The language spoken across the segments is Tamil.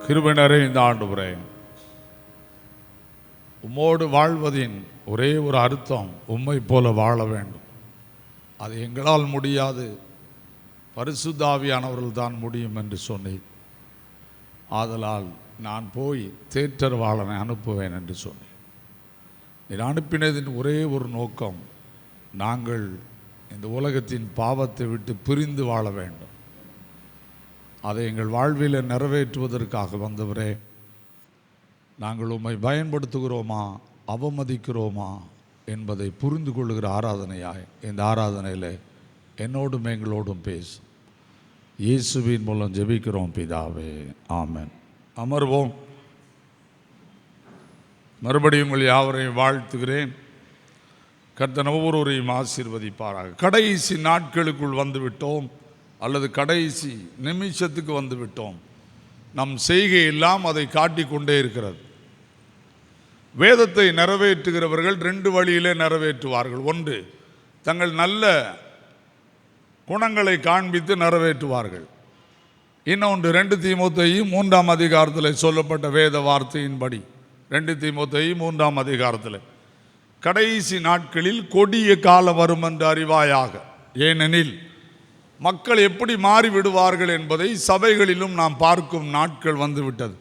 கிருபை நிறைந்த ஆண்டவரே, உம்மோடு வாழ்வதின் ஒரே ஒரு அர்த்தம் உம்மை போல வாழ வேண்டும். அது எங்களால் முடியாது, பரிசுத்த ஆவியானவர்கள் தான் முடியும் என்று சொன்னீர். ஆதலால் நான் போய் தேற்றரவாளனை அனுப்புவேன் என்று சொன்னேன். நீர் அனுப்பினதின் ஒரே ஒரு நோக்கம், நாங்கள் இந்த உலகத்தின் பாவத்தை விட்டு பிரிந்து வாழ வேண்டும். அதை எங்கள் வாழ்வில் நிறைவேற்றுவதற்காக வந்தவரே, நாங்கள் உம்மை பயன்படுத்துகிறோமா அவமதிக்கிறோமா என்பதை புரிந்து கொள்ளுகிற ஆராதனையாய் இந்த ஆராதனையில் என்னோடும் எங்களோடும் பேசும். இயேசுவின் மூலம் ஜெபிக்கிறோம் பிதாவே, ஆமென். அமர்வோம். மறுபடியும் உங்கள் யாவரையும் வாழ்த்துகிறேன். கர்த்தர் ஒவ்வொருவரையும் ஆசீர்வதிப்பாராக. கடைசி நாட்களுக்குள் வந்துவிட்டோம், அல்லது கடைசி நிமிஷத்துக்கு வந்து விட்டோம். நம் செய்கை எல்லாம் அதை காட்டிக்கொண்டே இருக்கிறது. வேதத்தை நிறைவேற்றுகிறவர்கள் ரெண்டு வழியிலே நிறைவேற்றுவார்கள். ஒன்று, தங்கள் நல்ல குணங்களை காண்பித்து நிறைவேற்றுவார்கள். இன்னொன்று, 2 தீமோத்தேயு 3ஆம் அதிகாரத்தில் சொல்லப்பட்ட வேத வார்த்தையின்படி, 2 தீமோத்தேயு 3ஆம் அதிகாரத்தில், கடைசி நாட்களில் கொடிய காலம் வரும் என்று அறிவாயாக. ஏனெனில் மக்கள் எப்படி மாறிவிடுவார்கள் என்பதை சபைகளிலும் நாம் பார்க்கும் நாட்கள் வந்துவிட்டது.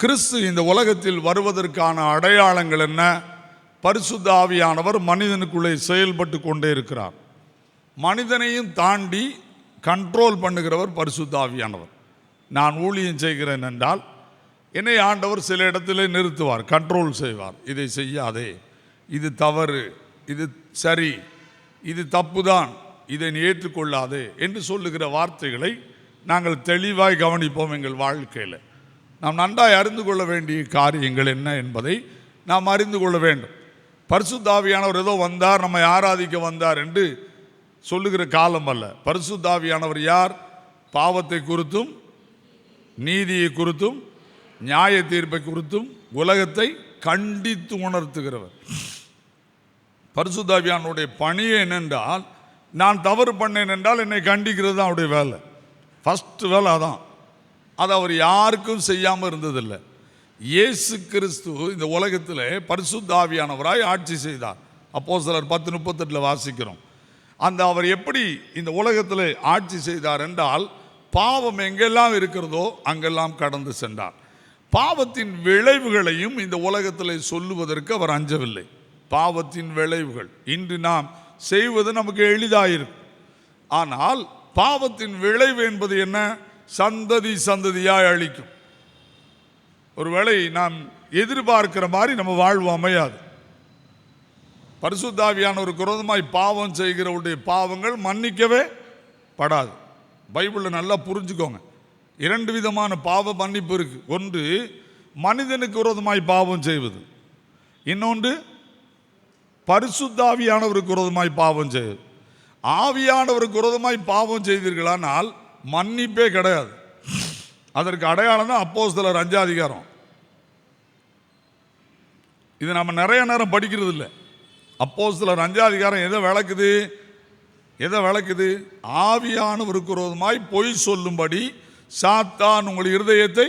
கிறிஸ்து இந்த உலகத்தில் வருவதற்கான அடையாளங்கள் என்ன? பரிசுத்த ஆவியானவர் மனிதனுக்குள்ளே செயல்பட்டு கொண்டே இருக்கிறார். மனிதனையும் தாண்டி கண்ட்ரோல் பண்ணுகிறவர் பரிசுத்த ஆவியானவர். நான் ஊழியம் செய்கிறேன் என்றால் என்னை ஆண்டவர் சில இடத்துல நிறுத்துவார், கண்ட்ரோல் செய்வார். இதை செய்யாதே, இது தவறு, இது சரி, இது தப்புதான், இதை நீ ஏற்றுக்கொள்ளாதே என்று சொல்லுகிற வார்த்தைகளை நாங்கள் தெளிவாய் கவனிப்போம். எங்கள் வாழ்க்கையில் நாம் நன்றாய் அறிந்து கொள்ள வேண்டிய காரியங்கள் என்ன என்பதை நாம் அறிந்து கொள்ள வேண்டும். பரிசுத்த ஆவியானவர் ஏதோ வந்தார், நம்மை ஆராதிக்க வந்தார் என்று சொல்லுகிற காலம் அல்ல. பரிசுத்த ஆவியானவர் யார்? பாவத்தை குறித்தும் நீதியை குறித்தும் நியாய தீர்ப்பை குறித்தும் உலகத்தை கண்டித்து உணர்த்துகிறவர். பரிசுத்த ஆவியானவருடைய பணி என்னென்றால், நான் தவறு பண்ணேன் என்றால் என்னை கண்டிக்கிறது தான் அவருடைய வேலை. ஃபஸ்ட்டு வேலை அதான். அது அவர் யாருக்கும் செய்யாமல் இருந்ததில்லை. இயேசு கிறிஸ்து இந்த உலகத்தில் பரிசுத்த ஆவியானவராய் ஆட்சி செய்தார். அப்போஸ்தலர் 10:38 வாசிக்கிறோம். அந்த அவர் எப்படி இந்த உலகத்தில் ஆட்சி செய்தார் என்றால், பாவம் எங்கெல்லாம் இருக்கிறதோ அங்கெல்லாம் கடந்து சென்றார். பாவத்தின் விளைவுகளையும் இந்த உலகத்தில் சொல்லுவதற்கு அவர் அஞ்சவில்லை. பாவத்தின் விளைவுகள் இன்று நாம் செய்வது நமக்கு எளிதாயிருக்கும். ஆனால் பாவத்தின் விளைவு என்பது என்ன? சந்ததி சந்ததியாய் அழிக்கும். ஒருவேளை நாம் எதிர்பார்க்கிற மாதிரி நம்ம வாழ்வு அமையாது. பரிசுத்த ஆவியானவருக்கு விரோதமாய் பாவம் செய்கிறவருடைய பாவங்கள் மன்னிக்கவே படாது. பைபிளில் நல்லா புரிஞ்சுக்கோங்க. 2 விதமான பாவ மன்னிப்பு இருக்கு. ஒன்று, மனிதனுக்கு விரோதமாய் பாவம் செய்வது. இன்னொன்று, பரிசுத்த ஆவியானவருக்கு விரோதமாய் பாவம் செய்வது. ஆவியானவருக்கு விரோதமாய் பாவம் செய்தீர்களானால் மன்னிப்பே கிடையாது. அதற்கு அடையாளம் தான் அப்போஸ்தலர் 5ஆம் அதிகாரம். இது நம்ம நிறைய நேரம் படிக்கிறது இல்லை. அப்போஸ்தலர் 5ஆம் அதிகாரம் எதை விளக்குது? ஆவியானவருக்கு விரோதமாய் பொய் சொல்லும்படி சாத்தான் உங்கள் இருதயத்தை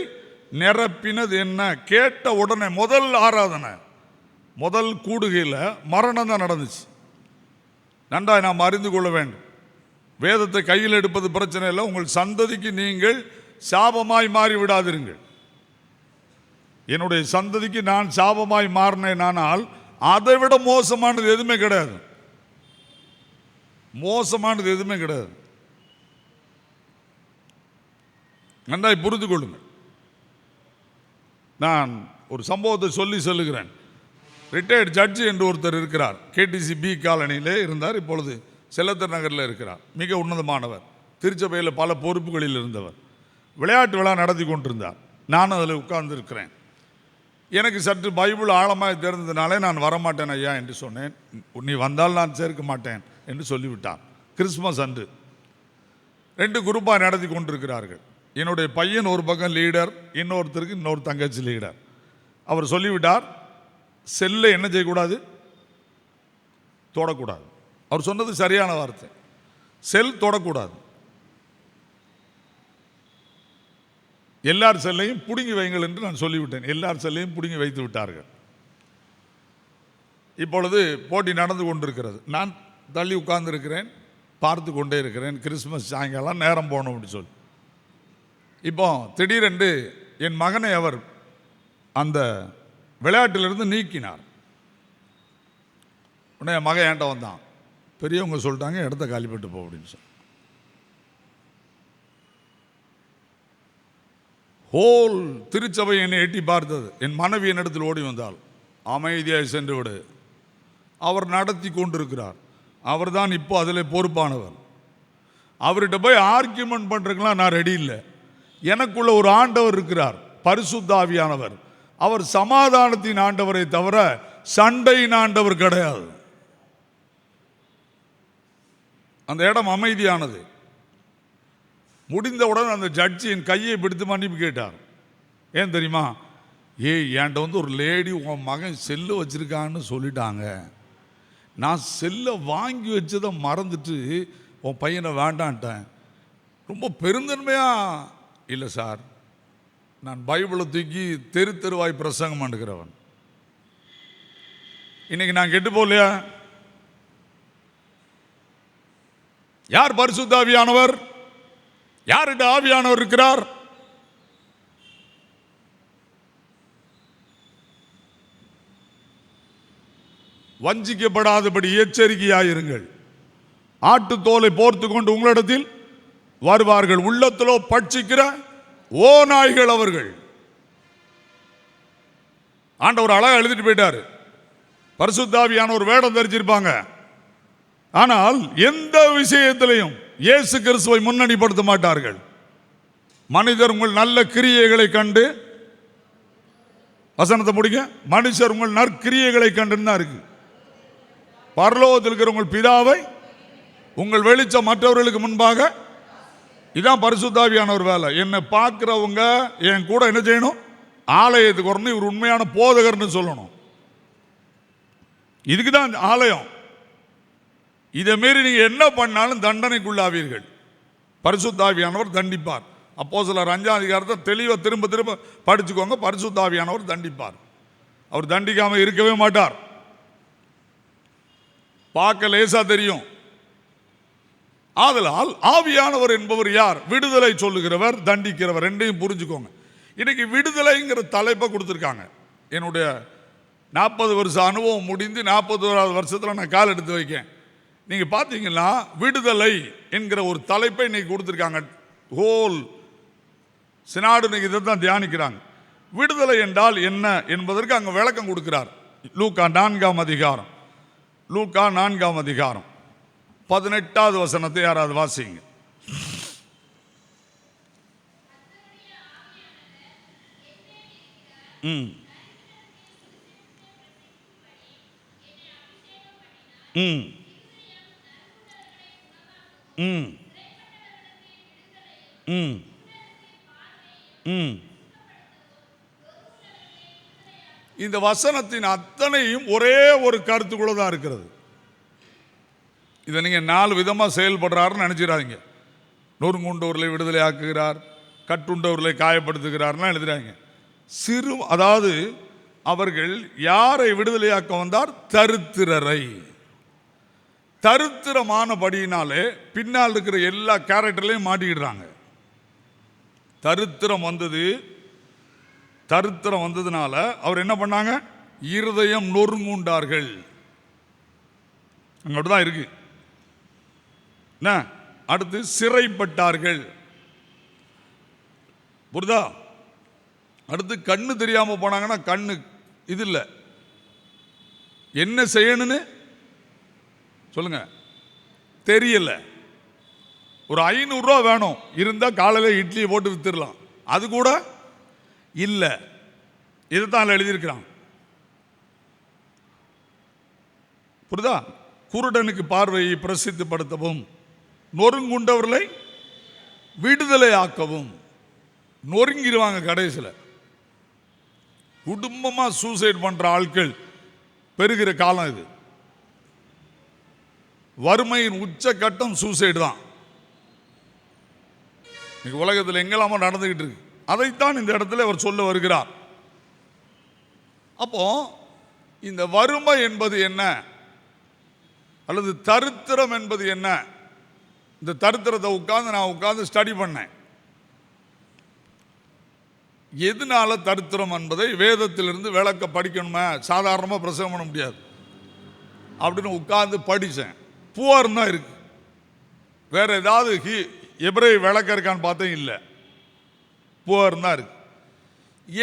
நிரப்பினது என்ன? கேட்ட உடனே முதல் ஆராதனை, முதல் கூடுகையில் மரணம் தான் நடந்துச்சு. நன்றாய் நாம் அறிந்து கொள்ள வேண்டும். வேதத்தை கையில் எடுப்பது பிரச்சனை இல்லை. உங்கள் சந்ததிக்கு நீங்கள் சாபமாய் மாறி விடாதிருங்கள். என்னுடைய சந்ததிக்கு நான் சாபமாய் மாறினேன், ஆனால் அதை விட மோசமானது எதுவுமே கிடையாது. மோசமானது எதுவுமே கிடையாது. நன்றாய் புரிந்து கொள்ளுங்கள். நான் ஒரு சம்பவத்தை சொல்லுகிறேன். ரிட்டையர்டு ஜட்ஜி என்று ஒருத்தர் இருக்கிறார். KTC B காலனியிலே இருந்தார். இப்பொழுது செல்லத்தர் நகரில் இருக்கிறார். மிக உன்னதமானவர். திருச்சபையில் பல பொறுப்புகளில் இருந்தவர். விளையாட்டு விழா நடத்தி கொண்டிருந்தார். நானும் அதில் உட்கார்ந்து இருக்கிறேன். எனக்கு சற்று பைபிள் ஆழமாக தெரிந்ததுனாலே நான் வரமாட்டேன் ஐயா என்று சொன்னேன். நீ வந்தால் நான் சேர்க்க மாட்டேன் என்று சொல்லிவிட்டார். கிறிஸ்மஸ் அன்று 2 குரூப்பாக நடத்தி கொண்டிருக்கிறார்கள். என்னுடைய பையன் ஒரு பக்கம் லீடர், இன்னொருத்தருக்கு இன்னொரு தங்கச்சி லீடர். அவர் சொல்லிவிட்டார், செல்லை என்ன செய்யக்கூடாது? தொடக்கூடாது. அவர் சொன்னது சரியான வார்த்தை. செல் தொடக்கூடாது. எல்லார் செல்லையும் பிடுங்கி வைங்கள் என்று நான் சொல்லிவிட்டேன். எல்லார் செல்லையும் பிடுங்கி வைத்து விட்டார்கள். இப்பொழுது போட்டி நடந்து கொண்டிருக்கிறது. நான் தள்ளி உட்கார்ந்து இருக்கிறேன், பார்த்து கொண்டே இருக்கிறேன். கிறிஸ்மஸ் சாயங்காலம் நேரம் போகணும் அப்படின்னு சொல்லி இப்போ திடீரென்று என் மகனை அவர் அந்த விளையாட்டிலிருந்து நீக்கினார். உடனே என் மகன் என்கிட்ட வந்தான். பெரியவங்க சொல்லிட்டாங்க இடத்த காலிப்பட்டு போ அப்படின்னு சொல்லி. ஹோல் திருச்சபை என்னை எட்டி பார்த்தது. என் மனைவி என்னிடத்தில் ஓடி வந்தால், அமைதியாக சென்று விடு, அவர் நடத்தி கொண்டிருக்கிறார், அவர் தான் இப்போ அதில் பொறுப்பானவர், அவர்கிட்ட போய் ஆர்கியூமெண்ட் பண்ணுறதுக்கெல்லாம் நான் ரெடி இல்லை. எனக்குள்ள ஒரு ஆண்டவர் இருக்கிறார், பரிசுத்த ஆவியானவர். அவர் சமாதானத்தின் ஆண்டவரை தவிர சண்டையின் ஆண்டவர் கிடையாது. அந்த இடம் அமைதியானது. முடிந்தவுடன் அந்த ஜட்ஜி என் கையை பிடித்து மன்னிப்பு கேட்டார். ஏன் தெரியுமா? என்கிட்ட ஒரு லேடி உன் மகன் செல்லு வச்சிருக்கான்னு சொல்லிட்டாங்க, நான் செல்லை வாங்கி வச்சதை மறந்துட்டு உன் பையனை வேண்டான்ட்டேன். ரொம்ப பெருந்தன்மையா இல்லை சார், நான் பைபிளை தூக்கி தெரு தெருவாய் பிரசங்கம் பண்ணுகிறவன். இன்னைக்கு நான் கெட்டு போகலையா? யார் பரிசுத்த ஆவியானவர்? யார்கிட்ட ஆவியானவர் இருக்கிறார்? வஞ்சிக்கப்படாதபடி எச்சரிக்கையாயிருங்கள். ஆட்டுத்தோலை போர்த்து கொண்டு உங்களிடத்தில் வருவார்கள், உள்ளத்திலோ பட்சிக்கிற ஓ நாய்கள் அவர்கள். ஆண்டவர் அழகா எழுதிட்டு போயிட்டாரு. பரிசுத்த ஆவியானவர் வேடம் தரிச்சிருப்பாங்க, ஆனால் எந்த விஷயத்திலையும் இயேசு கிறிஸ்துவை முன்னணிப்படுத்த மாட்டார்கள். மனிதர் உங்கள் நல்ல கிரியைகளை கண்டு, வசனத்தை முடிக்க, மனுஷர் உங்கள் நற்கிரியைகளை கண்டுன்னு தான் இருக்கு. பரலோகத்தில் இருக்கிற உங்கள் பிதாவை உங்கள் வெளிச்சம் மற்றவர்களுக்கு முன்பாக, இதான் பரிசுத்த ஆவியானவர் வேலை. என்னை பார்க்கிறவங்க என் கூட என்ன செய்யணும்? ஆலயத்துக்கு வரணும், இவர் உண்மையான போதகர்னு சொல்லணும். இதுக்கு தான் ஆலயம். இதை மீறி நீங்க என்ன பண்ணாலும் தண்டனைக்குள்ளாவீர்கள். பரிசுத்த ஆவியானவர் தண்டிப்பார். அப்போஸ்தலர் 5ஆம் அதிகாரத்தை தெளிவா திரும்ப திரும்ப படிச்சுக்கோங்க. பரிசுத்த ஆவியானவர் தண்டிப்பார். அவர் தண்டிக்காம இருக்கவே மாட்டார். பார்க்க லேசா தெரியும். ஆதலால் ஆவியானவர் என்பவர் யார்? விடுதலை சொல்லுகிறவர், தண்டிக்கிறவர், ரெண்டையும் புரிஞ்சுக்கோங்க. இன்னைக்கு விடுதலைங்கிற தலைப்பை கொடுத்துருக்காங்க. என்னுடைய 40 வருஷ அனுபவம் முடிந்து 41வது வருஷத்தில் நான் கால் எடுத்து வைக்கேன். நீங்க பார்த்தீங்கன்னா விடுதலை என்கிற ஒரு தலைப்பை இன்னைக்கு கொடுத்துருக்காங்க. ஹோல் சினாடு இன்னைக்கு இதை தான் தியானிக்கிறாங்க. விடுதலை என்றால் என்ன என்பதற்கு அங்கே விளக்கம் கொடுக்கிறார். லூக்கா 4ஆம் அதிகாரம், லூக்கா 4ஆம் அதிகாரம் 18வது வசனத்தை யாராவது வாசிங்க. ம் ம் ம் ம் ம் இந்த வசனத்தின் அத்தனையும் ஒரே ஒரு கருத்துக்குள்ள தான் இருக்கிறது. இதை நீங்க 4 விதமாக செயல்படுறாருன்னு நினைச்சிடாதீங்க. நொறுங்குண்டவர்களை விடுதலை ஆக்குகிறார், கட்டுண்டவர்களை காயப்படுத்துகிறார்லாம் எழுதுறாங்க. அதாவது அவர்கள் யாரை விடுதலையாக்க வந்தார்? தரித்திரரை. தரித்திரமானபடியினாலே பின்னால் இருக்கிற எல்லா கேரக்டர்லையும் மாட்டிக்கிடுறாங்க. தரித்திரம் வந்ததுனால அவர் என்ன பண்ணாங்க? இருதயம் நொறுங்குண்டார்கள். அங்கிட்டு தான் இருக்கு. அடுத்து சிறைப்பட்டார்கள். புரிதா? அடுத்து கண்ணு தெரியாம போனாங்கன்னா, கண்ணு இது இல்லை, என்ன செய்யணும்னு சொல்லுங்க தெரியல. ஒரு 500 ரூபா வேணும் இருந்தா காலையில் இட்லியை போட்டு வித்துடலாம், அது கூட இல்லை. இதுதான் எழுதியிருக்கிறான். புரிதா? குருடனுக்கு பார்வையை பிரசித்திப்படுத்தவும், நொறுங்குண்டவர்களை விடுதலை ஆக்கவும். நொறுங்கிடுவாங்க கடைசியில். குடும்பமாக சூசைட் பண்ற ஆட்கள் பெருகிற காலம் இது. வறுமையின் உச்சக்கட்டம் சூசைடு தான். உலகத்தில் எங்கெல்லாமோ நடந்துகிட்டு இருக்கு. அதைத்தான் இந்த இடத்துல அவர் சொல்ல வருகிறார். அப்போ இந்த வறுமை என்பது என்ன அல்லது தரித்திரம் என்பது என்ன? இந்த தரித்திரத்தை நான் உட்கார்ந்து ஸ்டடி பண்ணேன். எதனால தரித்திரம் என்பதை வேதத்திலிருந்து விளக்க படிக்கணுமே, சாதாரணமாக பிரசங்கம் பண்ண முடியாது அப்படின்னு உட்கார்ந்து படித்தேன். புவர் தான் இருக்கு. வேற ஏதாவது எபிரேய விளக்கம் இருக்கான்னு பார்த்தேன், இல்லை, புவர் தான் இருக்கு.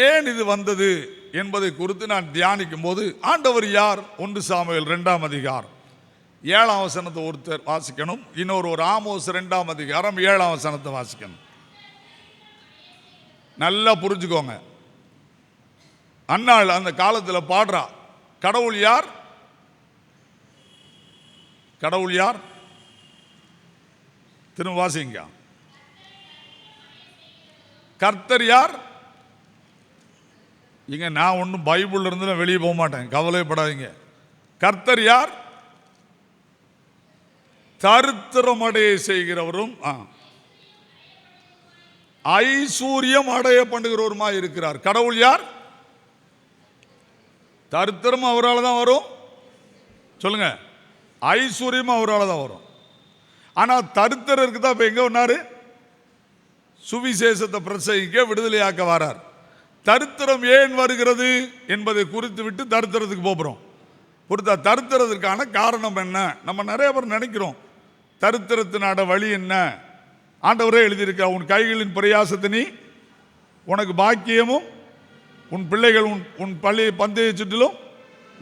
ஏன் இது வந்தது என்பதை குறித்து நான் தியானிக்கும் போது ஆண்டவர் யார்? 1 சாமுவேல் 2ஆம் அதிகாரம் 7ஆம் வசனத்தை ஒருத்தர் வாசிக்கணும், இன்னொரு ஆமோஸ் 2ஆம் அதிகாரம் 7ஆம் வசனத்தை வாசிக்கணும். நல்லா புரிஞ்சுக்கோங்க. அன்னாள் அந்த காலத்தில் பாடுறா, கடவுள் யார்? கடவுள் யார்? திரும்ப வாசிங்க. கர்த்தர் யார்? இங்க நான் ஒன்றும் பைபிள்ல இருந்து வெளியே போக மாட்டேன், கவலைப்படாதீங்க. கர்த்தர் யார்? தரித்திரமடைய செய்கிறவரும் ஐஸ்வர்யம் அடைய பண்ணுகிறவருமா இருக்கிறார். கடவுள் யார்? தரித்திரம் அவரால் தான் வரும், சொல்லுங்க. ஐஸ்வர்யம் அவரால் தான் வரும். ஆனால் தரித்திரருக்கு தான் இப்போ எங்கே வந்தாரு? சுவிசேஷத்தை பிரசங்கிக்க, விடுதலையாக்க வரார். தரித்திரம் ஏன் வருகிறது என்பதை குறித்து விட்டு தரித்திரத்துக்கு போகிறோம். தரித்திரத்திற்கான காரணம் என்ன? நம்ம நிறைய பேர் நினைக்கிறோம் தரித்திரத்தினாட வழி என்ன? ஆண்டவரே எழுதியிருக்க, உன் கைகளின் பிரயாசத்தை நீ உனக்கு பாக்கியமும் உன் பிள்ளைகள் உன் பள்ளி பந்தய சுற்றிலும்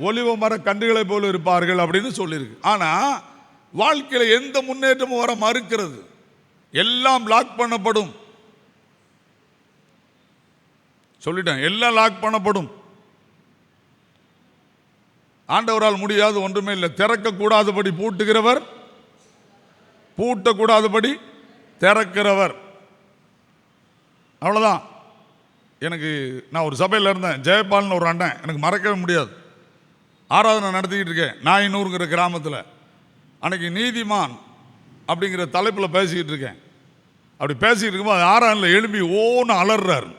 ஒலிவ மர கன்றுகளை போல இருப்பார்கள் அப்படின்னு சொல்லியிருக்கு. ஆனால் வாழ்க்கையில் எந்த முன்னேற்றமும் வர மறுக்கிறது. எல்லாம் லாக் பண்ணப்படும் சொல்லிட்டேன், எல்லாம் லாக் பண்ணப்படும். ஆண்டவரால் முடியாது ஒன்றுமே இல்லை. திறக்கக்கூடாதபடி பூட்டுகிறவர், பூட்டக்கூடாதபடி திறக்கிறவர். அவ்வளோதான். நான் ஒரு சபையில் இருந்தேன், ஜெயபால்னு ஒரு அண்ணன், எனக்கு மறக்கவே முடியாது. ஆராதனை நடத்திக்கிட்டு இருக்கேன் நாயினூருங்கிற கிராமத்தில். அன்னைக்கு நீதிமான் அப்படிங்கிற தலைப்பில் பேசிக்கிட்டு இருக்கேன். அப்படி பேசிக்கிட்டு இருக்கும்போது ஆராதனையில் எழுப்பி ஓன்னு அலறாரு.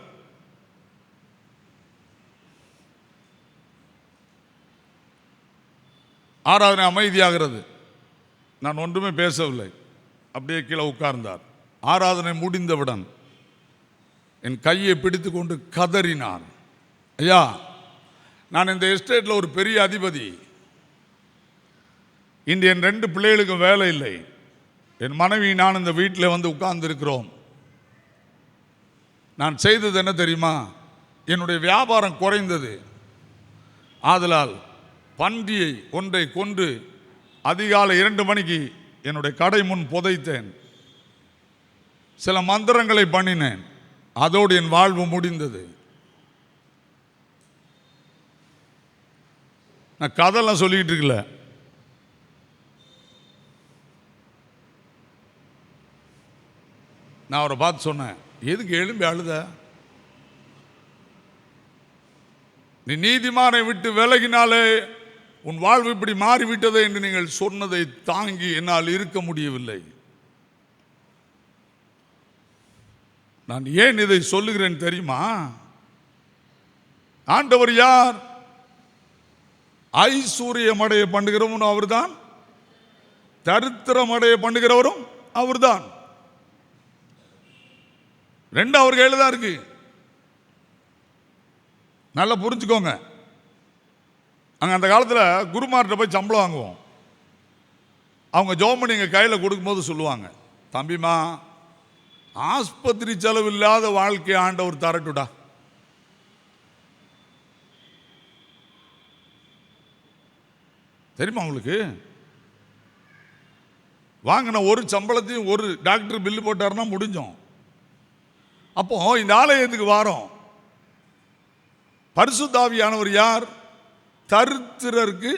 ஆராதனை அமைதியாகிறது. நான் ஒன்றுமே பேசவில்லை, அப்படியே கீழே உட்கார்ந்தார். ஆராதனை முடிந்தவுடன் என் கையை பிடித்து கொண்டு கதறினார், ஐயா, நான் இந்த எஸ்டேட்டில் ஒரு பெரிய அதிபதி. இன்று என் 2 பிள்ளைகளுக்கும் வேலை இல்லை. என் மனைவி நான் இந்த வீட்டில் வந்து உட்கார்ந்து இருக்கிறோம். நான் செய்தது என்ன தெரியுமா? என்னுடைய வியாபாரம் குறைந்தது. ஆதலால் பன்றியை ஒன்றை கொன்று அதிகாலை 2 மணிக்கு என்னுடைய கடை முன் புதைத்தேன். சில மந்திரங்களை பண்ணினேன். அதோடு என் வாழ்வு முடிந்தது. நான் கதையெல்லாம் சொல்லிக்கிட்டு இருக்கல. நான் அவரை பார்த்து சொன்னேன், எதுக்கு எழும்பி அழுத? நீ நீதிமானை விட்டு விலகினாலே உன் வாழ்வு இப்படி மாறிவிட்டது என்று நீங்கள் சொன்னதை தாங்கி என்னால் இருக்க முடியவில்லை. நான் ஏன் இதை சொல்லுகிறேன் தெரியுமா? ஆண்டவர் யார்? ஐஸ்வர்யம் அடைய பண்ணுகிறவரும் அவர்தான், தரித்திரம் அடைய பண்ணுகிறவரும் அவர்தான். 2 அவர் கையில் தான் இருக்கு. நல்லா புரிஞ்சுக்கோங்க. அங்கே அந்த காலத்தில் குருமார்கிட்ட போய் சம்பளம் வாங்குவோம். அவங்க ஜோம் பண்ணி எங்கள் கையில் கொடுக்கும்போது சொல்லுவாங்க, தம்பிமா, ஆஸ்பத்திரி செலவு இல்லாத வாழ்க்கை ஆண்டவர் தரட்டுடா. தெரியுமா உங்களுக்கு? வாங்கின ஒரு சம்பளத்தையும் ஒரு டாக்டர் பில்லு போட்டாருன்னா முடிஞ்சோம். அப்போ இந்த ஆலயத்துக்கு வாரோம். பரிசுத்த ஆவியானவர் யார்? தரித்திரருக்கு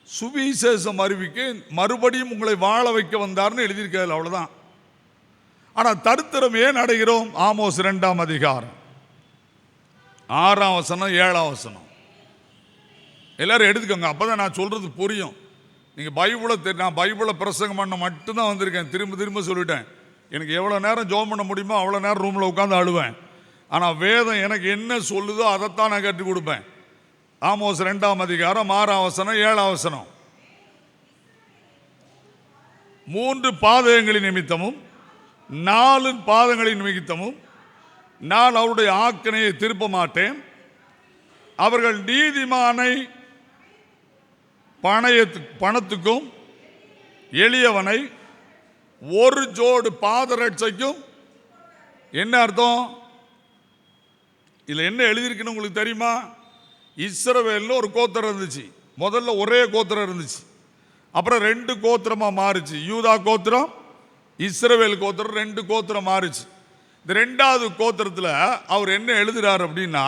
சுவிசேஷம் அறிவிக்க மறுபடியும் உங்களை வாழ வைக்க வந்தார்னு எழுதியிருக்காரு, அவ்வளவுதான். ஆனால் தரித்திரம் ஏன் அடைகிறோம்? ஆமோஸ் 2ஆம் அதிகாரம் 6ஆம் வசனம் 7ஆம் வசனம் எல்லாரும் எடுத்துக்கோங்க, அப்பதான் நான் சொல்றது புரியும். நீங்க நான் பைபிளை பிரசங்கம் பண்ண மட்டும்தான் வந்திருக்கேன். திரும்ப திரும்ப சொல்லிட்டேன். எனக்கு எவ்வளோ நேரம் ஜோம் பண்ண முடியுமோ அவ்வளோ நேரம் ரூமில் உட்காந்து அழுவேன். ஆனால் வேதம் எனக்கு என்ன சொல்லுதோ அதைத்தான் நான் கற்றுக் கொடுப்பேன். ஆமோஸ் 2ஆம் அதிகாரம் 6ஆம் வசனம் 7ஆம் வசனம். 3 பாதகங்களின் நிமித்தமும் 4 பாதங்களின் நிமித்தமும் நான் அவருடைய ஆக்கினையை திருப்ப மாட்டேன். அவர்கள் நீதிமானை பணத்துக்கும் எளியவனை ஒரு ஜோடு பாதரட்சைக்கும். என்ன அர்த்தம்? இதில் என்ன எழுதியிருக்குன்னு உங்களுக்கு தெரியுமா? இஸ்ரவேல்னு ஒரு கோத்திரம் இருந்துச்சு. முதல்ல ஒரே கோத்திரம் இருந்துச்சு, அப்புறம் 2 கோத்திரமாக மாறுச்சு. யூதா கோத்திரம், இஸ்ரவேல் கோத்திரம், 2 கோத்திரம் மாறுச்சு. இந்த 2வது கோத்திரத்தில் அவர் என்ன எழுதுறார் அப்படின்னா,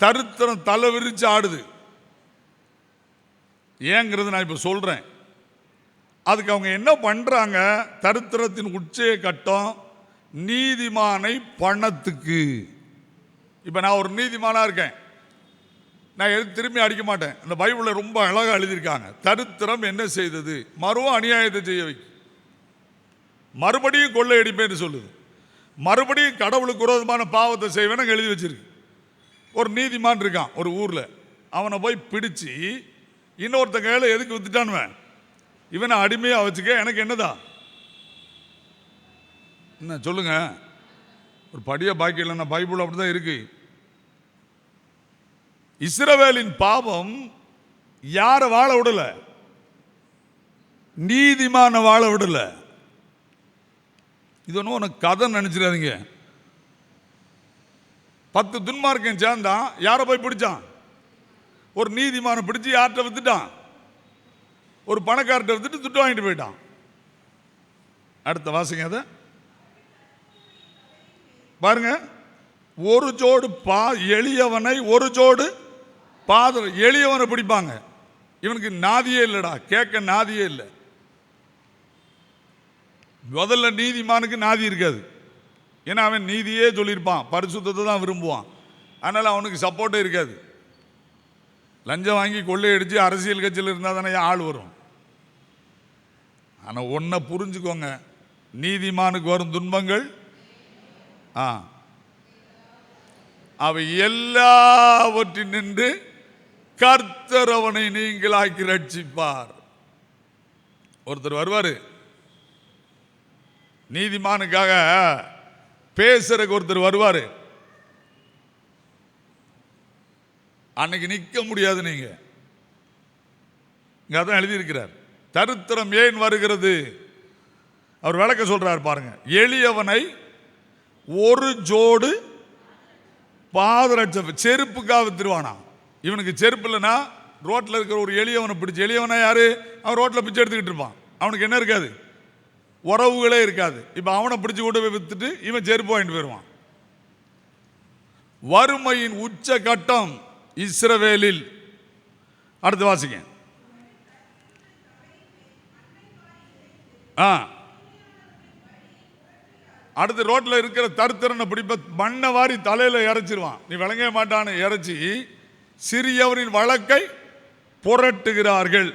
தரித்திரம் தலை விரிச்சு ஆடுது. ஏங்கிறது நான் இப்போ சொல்கிறேன். அதுக்கு அவங்க என்ன பண்ணுறாங்க? தரித்திரத்தின் உச்சைய கட்டம் நீதிமானை பணத்துக்கு. இப்போ நான் ஒரு நீதிமானாக இருக்கேன், நான் எது திரும்பி அடிக்க மாட்டேன். இந்த பைபிளில் ரொம்ப அழகாக எழுதியிருக்காங்க. தரித்திரம் என்ன செய்தது? மறுவும் அநியாயத்தை செய்ய வைக்கும், மறுபடியும் கொள்ளையடிப்பேன்னு சொல்லுது, மறுபடியும் கடவுளுக்கு விரோதமான பாவத்தை செய்வேன்னு எழுதி வச்சிருக்கு. ஒரு நீதிமான் இருக்கான் ஒரு ஊரில், அவனை போய் பிடிச்சி இன்னொருத்த கையில் எதுக்கு வித்துட்டானுவேன்? இவனை அடிமையாக வச்சுக்க, எனக்கு என்னதான் என்ன சொல்லுங்க? ஒரு படிய பாக்கி இல்லைன்னா பைபிள் அப்படிதான் இருக்கு. இஸ்ரவேலின் பாவம் யாரை வாழ விடல? நீதிமான வாழ விடல. இது ஒன்றும் உனக்கு கதை நினைச்சிடாதீங்க. 10 துன்மார்க்கன் சேர்ந்தான், யாரை போய் பிடிச்சான்? ஒரு நீதிமான பிடிச்சி யார்கிட்ட வித்துட்டான்? ஒரு பணக்கார்ட்ட வித்துட்டு துட்டு வாங்கிட்டு போயிட்டான். அடுத்த வாசிங்க அதை பாருங்க. ஒரு ஜோடு எளியவனை ஒரு ஜோடு பாதம். எளியவனை பிடிப்பாங்க, இவனுக்கு நாதியே இல்லைடா, கேட்க நாதியே இல்லை. முதல்ல நீதிமானுக்கு நாதி இருக்காது, ஏன்னா அவன் நீதியே சொல்லியிருப்பான், பரிசுத்தத்தை தான் விரும்புவான். அதனால் அவனுக்கு சப்போர்ட்டே இருக்காது. லஞ்சம் வாங்கி கொள்ளையடிச்சு அரசியல் கட்சியில் இருந்தால் தானே ஆள் வரும். ஆனால் ஒன்றை புரிஞ்சுக்கோங்க, நீதிமானுக்கு வரும் துன்பங்கள் அவை எல்லாவற்றின் நின்று கர்த்தர் அவனை நீங்களாக்கி ரட்சிப்பார். ஒருத்தர் வருவார் நீதிமானுக்காக பேசுறதுக்கு, ஒருத்தர் வருவார். அன்னைக்கு நிற்க முடியாது. நீங்க இங்க அதான் எழுதியிருக்கிறார். தரித்திரம் ஏன் வருகிறது அவர் விளக்க சொல்றார் பாருங்க. எளியவனை ஒரு ஜோடு பாதரட்சை செருப்புக்காக வித்துருவானா. இவனுக்கு செருப்பு இல்லைன்னா ரோட்டில் இருக்கிற ஒரு எளியவனை பிடிச்சி, எளியவனா யாரு? அவன் ரோட்டில் பிச்சை எடுத்துக்கிட்டு இருப்பான், அவனுக்கு என்ன இருக்காது? உறவுகளே இருக்காது. இப்போ அவனை பிடிச்சி கொண்டு போய் வித்துட்டு இவன் செருப்பு வாங்கிட்டு போயிடுவான். வறுமையின் உச்ச கட்டம் இஸ்ரவேலில். அடுத்து வாசிங்க. அடுத்து ரோட்டில் இருக்கிற தருத்திரனை பிடிப்ப மண்ணை வாரி தலையில் இறைச்சிருவான். நீ விளங்க மாட்டான்னு இறைச்சி சிறியவரின் வழக்கை புரட்டுகிறார்கள்.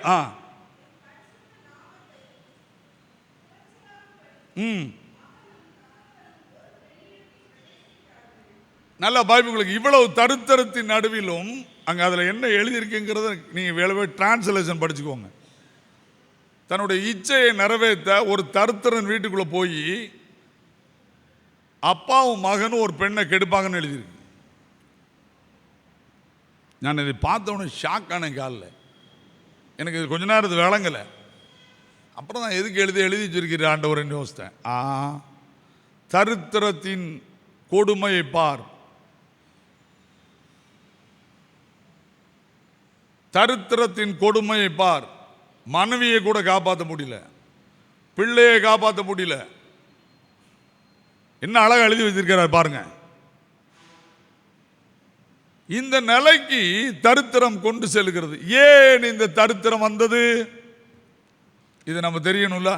நல்ல பைபிளுக்கு இவ்வளவு தருத்திரத்தின் நடுவிலும் அங்க அதுல என்ன எழுதியிருக்குங்கிறத நீங்க டிரான்ஸ்லேஷன் படிச்சுக்கோங்க. தன்னுடைய இச்சையை நிறைவேற்ற ஒரு தருத்திரன் வீட்டுக்குள்ள போய் அப்பாவும் மகனும் ஒரு பெண்ணை கெடுப்பாங்கன்னு எழுதியிருக்கு. நான் இதை பார்த்தவொடனே ஷாக் ஆன காலில் எனக்கு இது கொஞ்ச நேரம் இது விளங்கலை. அப்புறம் நான் எதுக்கு எழுதி வச்சிருக்கிற ஆண்டவரேன்னு யோசித்தேன். தரித்திரத்தின் கொடுமையை பார், தரித்திரத்தின் கொடுமையை பார். மனைவியை கூட காப்பாற்ற முடியல, பிள்ளையை காப்பாற்ற முடியல. என்ன அழகா எழுதி வச்சிருக்கிறார் பாருங்க. இந்த நிலைக்கு தரித்திரம் கொண்டு செல்கிறது. ஏன் இந்த தரித்திரம் வந்தது? இது நம்ம தெரியணும்ல.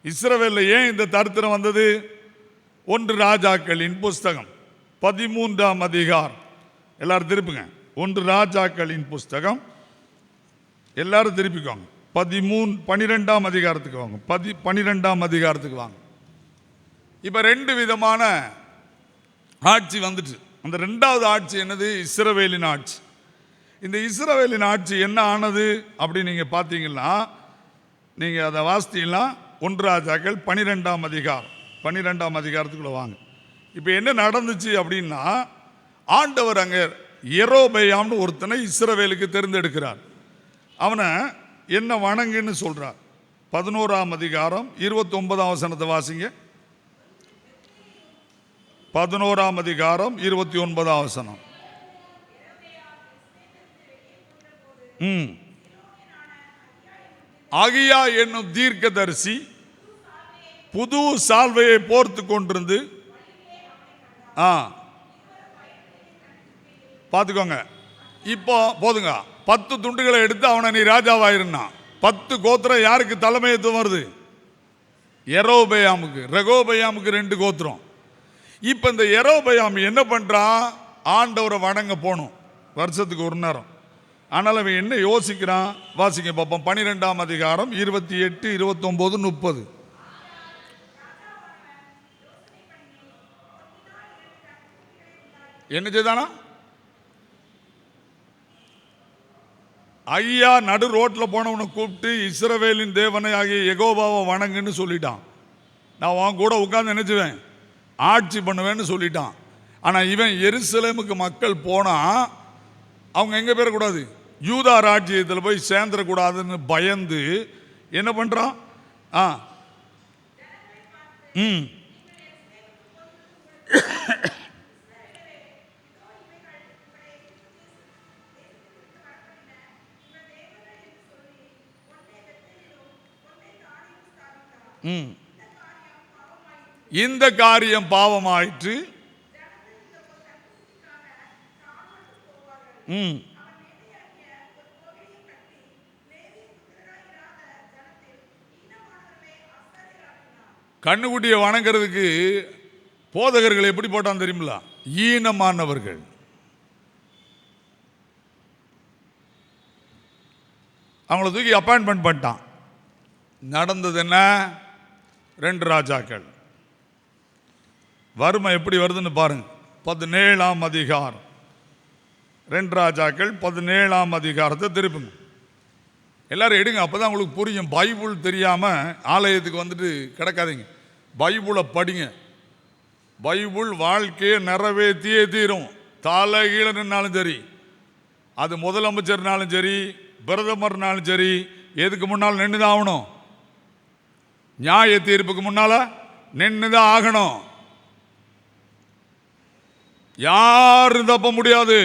இஸ்ரவேல்ல ஏன் இந்த தரித்திரம் வந்தது? 1 ராஜாக்களின் புஸ்தகம் 13ஆம் அதிகாரம். எல்லாரும் திருப்புங்க. 1 ராஜாக்களின் புஸ்தகம், எல்லாரும் திருப்பிக்கோங்க. 12ஆம் அதிகாரத்துக்கு வாங்க. 12ஆம் அதிகாரத்துக்கு வாங்க. இப்ப 2 விதமான ஆட்சி வந்துட்டு. அந்த ரெண்டாவது ஆட்சி என்னது? இஸ்ரவேலின் ஆட்சி. இந்த இஸ்ரவேலின் ஆட்சி என்ன ஆனது அப்படி நீங்கள் பார்த்தீங்கன்னா, நீங்கள் அதை வாசித்தீங்கன்னா 1 ராஜாக்கள் 12ஆம் அதிகாரம், 12ஆம் அதிகாரத்துக்குள்ள வாங்க. இப்போ என்ன நடந்துச்சு அப்படின்னா, ஆண்டவர் அங்கே யெரொபெயாம்னு ஒருத்தனை இஸ்ரவேலுக்கு தேர்ந்தெடுக்கிறார். அவனை என்ன வணங்குன்னு சொல்றார். 11ஆம் அதிகாரம் 29ஆம் வசனத்தை வாசிங்க. 11ஆம் அதிகாரம் 29ஆம் வசனம். அகியா என்னும் தீர்க்கதரிசி புது சால்வையை போர்த்து கொண்டிருந்து, பார்த்துக்கோங்க, இப்போ போதுங்க, 10 துண்டுகளை எடுத்து அவனை நீ ராஜாவாயிருன்னா 10 கோத்திரம் யாருக்கு தலைமையத்துவம் வருது? யெரொபெயாமுக்கு. ரெகோபெயாமுக்கு 2 கோத்திரம். இப்போ இந்த யெரொபெயாம் என்ன பண்றான்? ஆண்டவரை வணங்க போகணும் வருஷத்துக்கு ஒரு நேரம். ஆனால் அவன் என்ன யோசிக்கிறான்? வாசிங்க பார்ப்போம். 12ஆம் அதிகாரம் 28, 29, 30. என்ன செய்தானா? ஐயா நடு ரோட்டில் போனவனை கூப்பிட்டு இஸ்ரவேலின் தேவனை ஆகிய யெகோவாவை வணங்குன்னு சொல்லிட்டான். நான் உன் கூட உட்கார்ந்து நினைச்சுவேன், ஆட்சி பண்ணுவேன்னு சொல்லிட்டான். ஆனால் இவன் எருசலேமுக்கு மக்கள் போனால் அவங்க எங்கே போயிடக்கூடாது, யூதா ராஜ்யத்தில் போய் சேர்ந்துடக்கூடாதுன்னு பயந்து என்ன பண்ணுறான்? இந்த காரியம் பாவமாயிற்று. கண்ணுக்குட்டியை வணங்குறதுக்கு போதகர்கள் எப்படி போட்டான் தெரியுமில்ல? ஈனமானவர்கள். அவங்கள தூக்கி அப்பாயின்மெண்ட் பண்ணிட்டான். நடந்தது என்ன? 2 ராஜாக்கள். வறுமை எப்படி வருதுன்னு பாருங்க. 17ஆம் அதிகாரம், 2 ராஜாக்கள் 17ஆம் அதிகாரத்தை திருப்புங்க. எல்லாரும் எடுங்க, அப்பதான் உங்களுக்கு புரியும். பைபிள் தெரியாம ஆலயத்துக்கு வந்துட்டு கிடக்காதீங்க. பைபிளை படிங்க. பைபிள் வாழ்க்கையை நிறைவேற்றியே தீரும். தலைகீழ நின்னாலும் சரி, அது முதலமைச்சர்னாலும் சரி, பிரதமர்னாலும் சரி, எதுக்கு முன்னால் நின்றுதான் ஆகணும். நியாய தீர்ப்புக்கு முன்னால நின்றுதான் ஆகணும். யாரும் தப்ப முடியாது.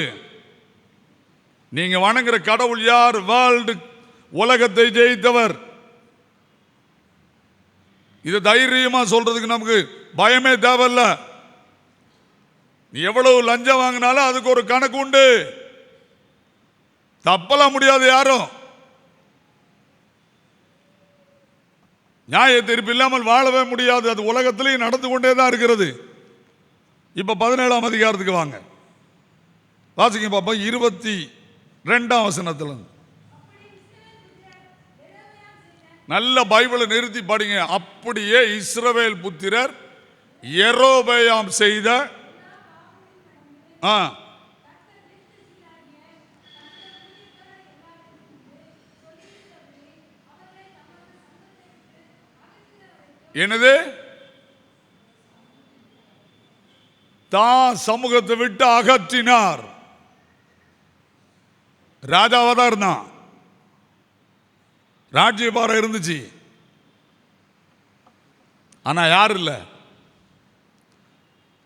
நீங்க வணங்குற கடவுள் யார்? வேர்ல்டு, உலகத்தை ஜெயித்தவர். இது தைரியமா சொல்றதுக்கு நமக்கு பயமே தேவையில்ல. நீ எவ்வளவு லஞ்சம் வாங்கினாலும் அதுக்கு ஒரு கணக்கு உண்டு. தப்பலாம் முடியாது யாரும். நியாய தீர்ப்பு இல்லாமல் வாழவே முடியாது. அது உலகத்திலேயும் நடந்து கொண்டே தான் இருக்கிறது. இப்ப 17ஆம் அதிகாரத்துக்கு வாங்க, வாசிங்க பாப்பா. 22ஆம் வசனத்துல நல்ல பைபிளை நிறுத்தி படிங்க. அப்படியே இஸ்ரவேல் புத்திரர் யெரொபெயாம் செய்த என்னது? தான் சமூகத்தை விட்டு அகற்றினார். ராஜாவா தான் இருந்தான், ராஜ்யபாரம் இருந்துச்சு. ஆனா யார் இல்லை?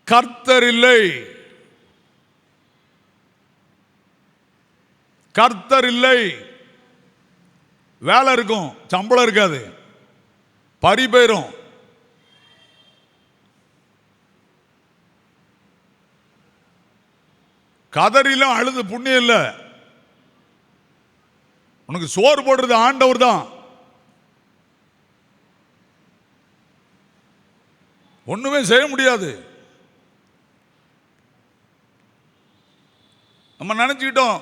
கர்த்தர் இல்லை. கர்த்தர் இல்லை. வேலை இருக்கும், சம்பளம் இருக்காது, பறி போயிரும். கதறிலும் அழுது புண்ணியம் இல்லை. உனக்கு சோறு போடுறது ஆண்டவர் தான். ஒண்ணுமே செய்ய முடியாது. நம்ம நினைச்சுக்கிட்டோம்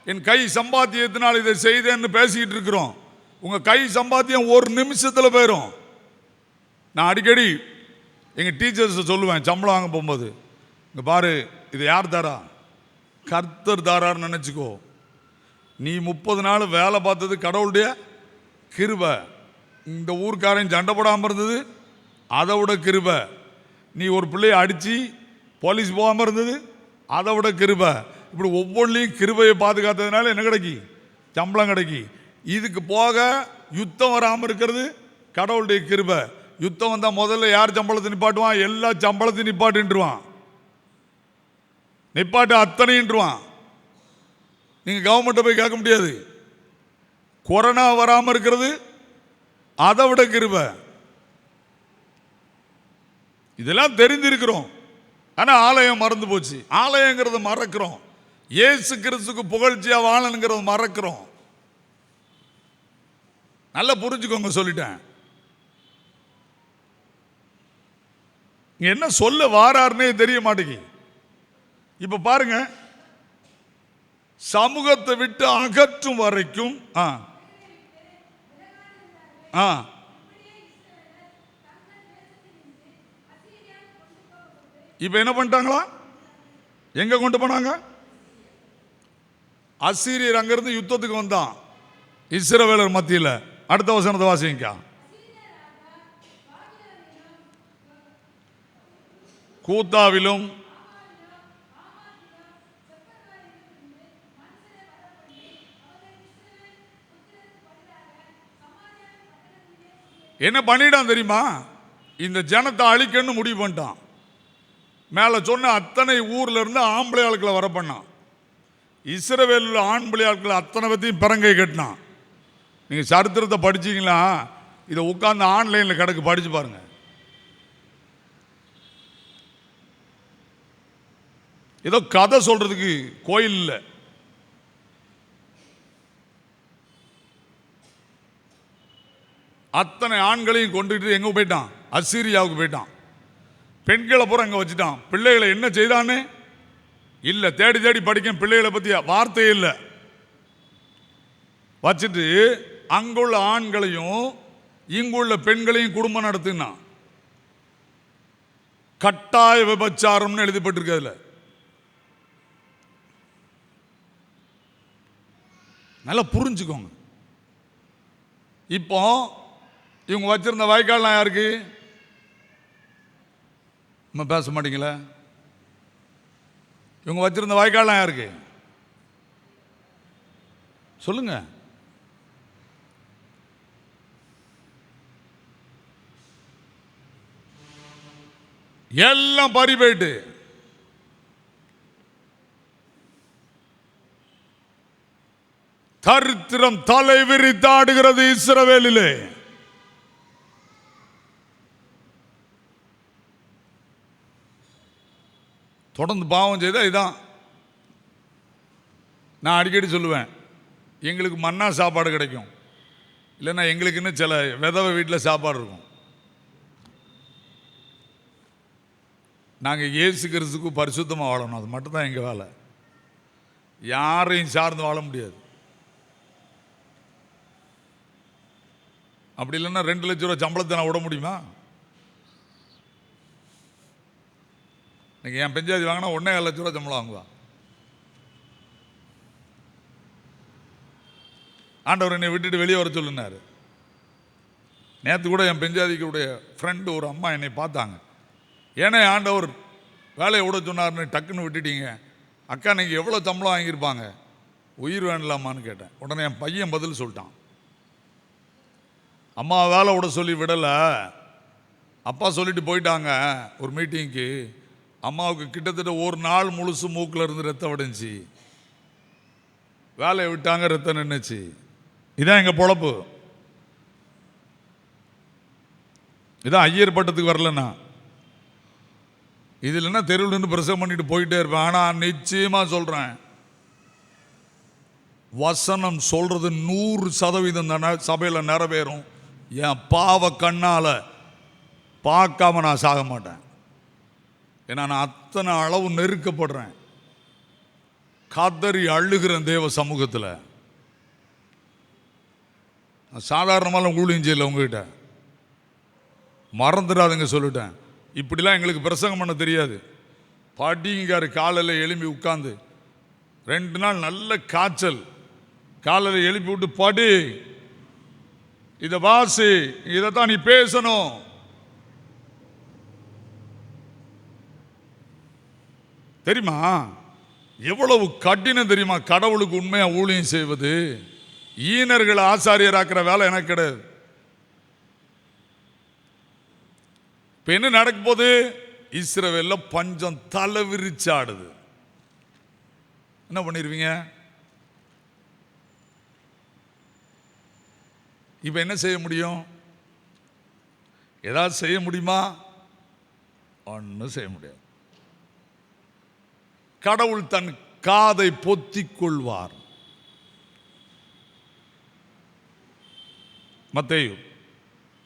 என் கை சம்பாத்தியத்தினால் இதை செய்தேன்னு பேசிக்கிட்டு இருக்கிறோம். உங்க கை சம்பாத்தியம் ஒரு நிமிஷத்துல போயிடும். நான் அடிக்கடி எங்க டீச்சர்ஸ் சொல்லுவேன், சம்பளம் வாங்க போகும்போது, இங்க பாரு, இது யார் தாரா? கர்த்தர் தாரான்னு நினைச்சுக்கோ. நீ 30 நாள் வேலை பார்த்தது கடவுளுடைய கிருபை. இந்த ஊர்க்காரன் சண்டை போடாமல் இருந்தது அதை விட கிருபை. நீ ஒரு பிள்ளையை அடித்து போலீஸ் போகாமல் இருந்தது அதை விட கிருபை. இப்படி ஒவ்வொன்றிலையும் கிருபையை பாதுகாத்ததுனால என்ன கிடைக்கி? சம்பளம் கிடைக்கி. இதுக்கு போக யுத்தம் வராமல் இருக்கிறது கடவுளுடைய கிருபை. யுத்தம் வந்தால் முதல்ல யார் சம்பளத்தை நிப்பாட்டுவான்? எல்லா சம்பளத்தையும் நிப்பாட்டுவான். நிப்பாட்டு அத்தனைன்றுவான். நீங்கள் கவர்மெண்ட்டை போய் கேட்க முடியாது. கொரோனா வராமல் இருக்கிறது அதை விட கிருபை. இதெல்லாம் தெரிந்திருக்கிறோம். ஆனால் ஆலயம் மறந்து போச்சு. ஆலயங்கிறத மறக்கிறோம். இயேசு கிறிஸ்துக்கு புகழ்ச்சியா வாழணுங்கிறத மறக்கிறோம். நல்லா புரிஞ்சுக்கோங்க, சொல்லிட்டேன். என்ன சொல்ல வாராருன்னே தெரிய மாட்டேங்கி. இப்ப பாருங்க, சமூகத்தை விட்டு அகற்றும் வரைக்கும் இப்ப என்ன பண்ணிட்டாங்களா? எங்க கொண்டு போனாங்க? அசீரியர் அங்கிருந்து யுத்தத்துக்கு வந்தான் இஸ்ரவேலர் மத்தியில். அடுத்த வசனத்தை வாசிங்க. கூத்தாவிலும் என்ன பண்ணிட்டான் தெரியுமா? இந்த ஜனத்தை அழிக்கன்னு முடிவு பண்ணிட்டான். மேல சொன்ன அத்தனை ஊர்ல இருந்து ஆம்பளை ஆட்களை வர பண்ணான். இஸ்ரவேலில் ஆண்பிள்ளை ஆட்கள் அத்தனை பற்றியும் பிறங்கை கட்டினான். நீங்கள் சரித்திரத்தை படிச்சீங்களா? இதை உட்காந்து ஆன்லைனில் கிடக்கு, படிச்சு பாருங்க. ஏதோ கதை சொல்றதுக்கு கோயில் இல்லை. அத்தனை ஆண்களையும் கொண்டுட்டு எங்க போயிட்டான்? அசீரியாவுக்கு போயிட்டான். பெண்களை பூரா அங்கே வச்சுட்டான். பிள்ளைகளை என்ன செய்தான்னு இல்லை. தேடி தேடி படிக்க பிள்ளைகளை பற்றி வார்த்தையே இல்லை. வச்சுட்டு அங்குள்ள ஆண்களையும் இங்குள்ள பெண்களையும் குடும்பம் நடத்தினான். கட்டாய விபச்சாரம்னு எழுதப்பட்டிருக்கு. அதில் நல்லா புரிஞ்சுக்கோங்க. இப்போ இவங்க வச்சிருந்த வாய்க்கால்லாம் யாருக்கு? நம்ம பேச மாட்டீங்களா? இவங்க வச்சிருந்த வாய்க்கால்லாம் யாருக்கு சொல்லுங்க? எல்லாம் பறி போயிட்டு தரித்திரம் தலை விரித்தாடுகிறது இஸ்ரவேலிலே. தொடர்ந்து பாவம் செய்தா இதான். நான் அடிக்கடி சொல்லுவேன், எங்களுக்கு மன்னா சாப்பாடு கிடைக்கும், இல்லைன்னா எங்களுக்குன்னு சில விதவை வீட்டில் சாப்பாடு இருக்கும். நாங்கள் இயேசு கிறிஸ்துக்கு பரிசுத்தமாக வாழணும். அது மட்டும்தான் எங்கள் வேலை. யாரையும் சார்ந்து வாழ முடியாது. அப்படி இல்லைன்னா 2 லட்சம் ரூபா சம்பளத்தை நான் விட முடியுமா? இன்னைக்கு என் பெஞ்சாதி வாங்கினா 1.5 லட்சம் ரூபா சம்பளம் வாங்குவான். ஆண்டவர் என்னை விட்டுட்டு வெளியே வர சொல்லுனாரு. நேற்று கூட என் பெஞ்சாதிக்குடைய ஃப்ரெண்டு ஒரு அம்மா என்னை பார்த்தாங்க. ஏன்னா ஆண்டவர் வேலையை விட சொன்னார்னு டக்குன்னு விட்டுட்டீங்க? அக்கா நீங்கள் எவ்வளோ சம்பளம் வாங்கியிருப்பாங்க? உயிர் வேணலாமான்னு கேட்டேன். உடனே என் பையன் பதில் சொல்லிட்டான். அம்மா வேலை விட சொல்லி விடலை, அப்பா சொல்லிட்டு போயிட்டாங்க ஒரு மீட்டிங்க்கு. அம்மாவுக்கு கிட்டத்தட்ட ஒரு நாள் முழுசு மூக்கில் இருந்து ரத்தம் விடுச்சு. வேலையை விட்டாங்க, ரத்தம் நின்றுச்சு. இதான் எங்கள் பொழப்பு. இதான் ஐயர் பட்டத்துக்கு வரலன்னா. இது இல்லைன்னா தெருவில் நின்று பிரசவம் பண்ணிட்டு போயிட்டே இருப்பேன். ஆனால் நிச்சயமாக சொல்கிறேன், வசனம் சொல்றது 100% சபையில் நிறைவேறும். என் பாவ கண்ணால் பார்க்காம நான் சாக மாட்டேன். ஏன்னா நான் அத்தனை அளவு நெருக்கப்படுறேன், கதறி அழுகிறேன் தேவ சமூகத்தில். சாதாரணமாக ஊழியம் செய்யல. உங்ககிட்ட மறந்துடாதுங்க சொல்லிட்டேன். இப்படிலாம் எங்களுக்கு பிரசங்கம் பண்ண தெரியாது. படிங்கார் காலையில் எழுப்பி உட்காந்து 2 நாள் நல்ல காய்ச்சல். காலையில் எழுப்பி விட்டு படி, இதை வாசி, இதைத்தான் நீ பேசணும். தெரியுமா எவ்வளவு கடினம் தெரியுமா கடவுளுக்கு உண்மையா ஊழியம் செய்வது? ஈனர்களை ஆசாரியராக்குற வேலை எனக்கு கிடையாது. இப்ப என்ன நடக்க போது? இஸ்ரவேல்ல பஞ்சம் தலை விரிச்சாடுது. என்ன பண்ணிருவீங்க? இப்ப என்ன செய்ய முடியும்? ஏதாவது செய்ய முடியுமா? ஒன்னும் செய்ய முடியாது. கடவுள் தன் காதை பொத்திக் கொள்வார். மத்தேயு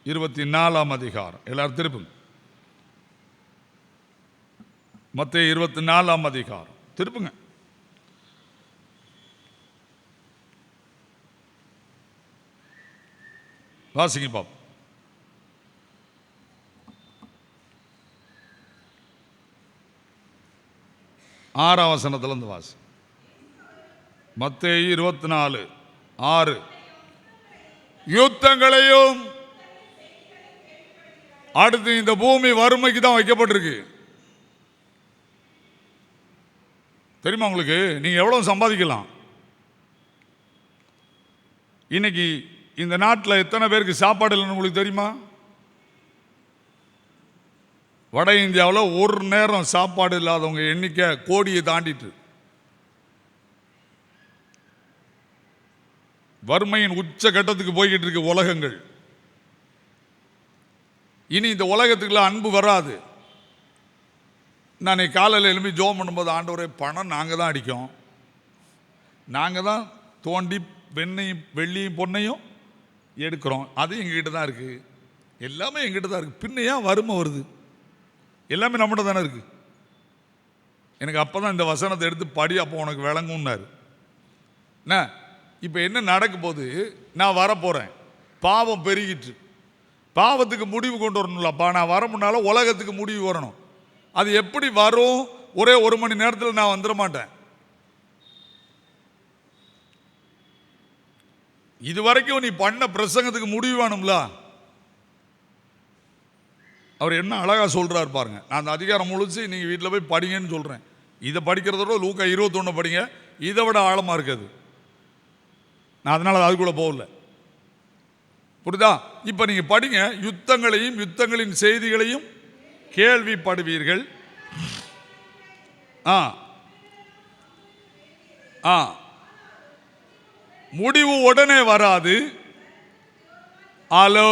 24ஆம் அதிகாரம், எல்லாரும் திருப்புங்க. மத்தேயு 24ஆம் அதிகாரம் திருப்புங்க. வாசிங்க பாப்போம். 6ஆம் வசனத்திலிருந்து வாசி. மத்தேயு 24:6. யுத்தங்களையும், அடுத்து இந்த பூமி வறுமைக்கு தான் வைக்கப்பட்டிருக்கு. தெரியுமா உங்களுக்கு? நீங்க எவ்வளவு சம்பாதிக்கலாம்? இன்னைக்கு இந்த நாட்டில் எத்தனை பேருக்கு சாப்பாடு இல்லைன்னு உங்களுக்கு தெரியுமா? வட இந்தியாவில் ஒரு நேரம் சாப்பாடு இல்லாதவங்க எண்ணிக்கை கோடியை தாண்டிட்டு. வறுமையின் உச்ச கட்டத்துக்கு போய்கிட்டு இருக்கு உலகங்கள். இனி இந்த உலகத்துக்குள்ள அன்பு வராது. நான் காலையில் எழுப்பி ஜோம் பண்ணும்போது, ஆண்டவரே பணம் நாங்கள் தான் அடிக்கோம், நாங்கள் தான் தோண்டி வெண்ணையும் வெள்ளியும் பொன்னையும் எடுக்கிறோம், அது எங்ககிட்ட தான் இருக்குது, எல்லாமே எங்கிட்ட தான் இருக்குது, பின்ன ஏன் வறுமை வருது? எல்லாமே நம்மகிட்ட தானே இருக்குது. எனக்கு அப்போ தான் இந்த வசனத்தை எடுத்து படி, அப்போ உனக்கு விளங்கும்னாரு. என்ன இப்போ என்ன நடக்க போது? நான் வரப்போகிறேன், பாவம் பெருகிட்டு, பாவத்துக்கு முடிவு கொண்டு வரணும்லப்பா. நான் வர முன்னால உலகத்துக்கு முடிவு வரணும். அது எப்படி வரும்? ஒரே 1 மணி நேரத்தில் நான் வந்துட மாட்டேன். இதுவரைக்கும் நீ பண்ண பிரசங்கத்துக்கு முடிவு வேணும்ல. அவர் என்ன அழகா சொல்றாரு பாருங்க. நான் அந்த அதிகாரம் முழுச்சு நீங்க வீட்டில் போய் படிங்கன்னு சொல்றேன். இதை படிக்கிறதோட லூக்கா 21 படிங்க, இதை விட ஆழமா இருக்குது. நான் அதனால அதுக்குள்ள போகல, புரியுதா? இப்ப நீங்க படிங்க. யுத்தங்களையும் யுத்தங்களின் செய்திகளையும் கேள்விப்படுவீர்கள். முடிவு உடனே வராது. ஹலோ,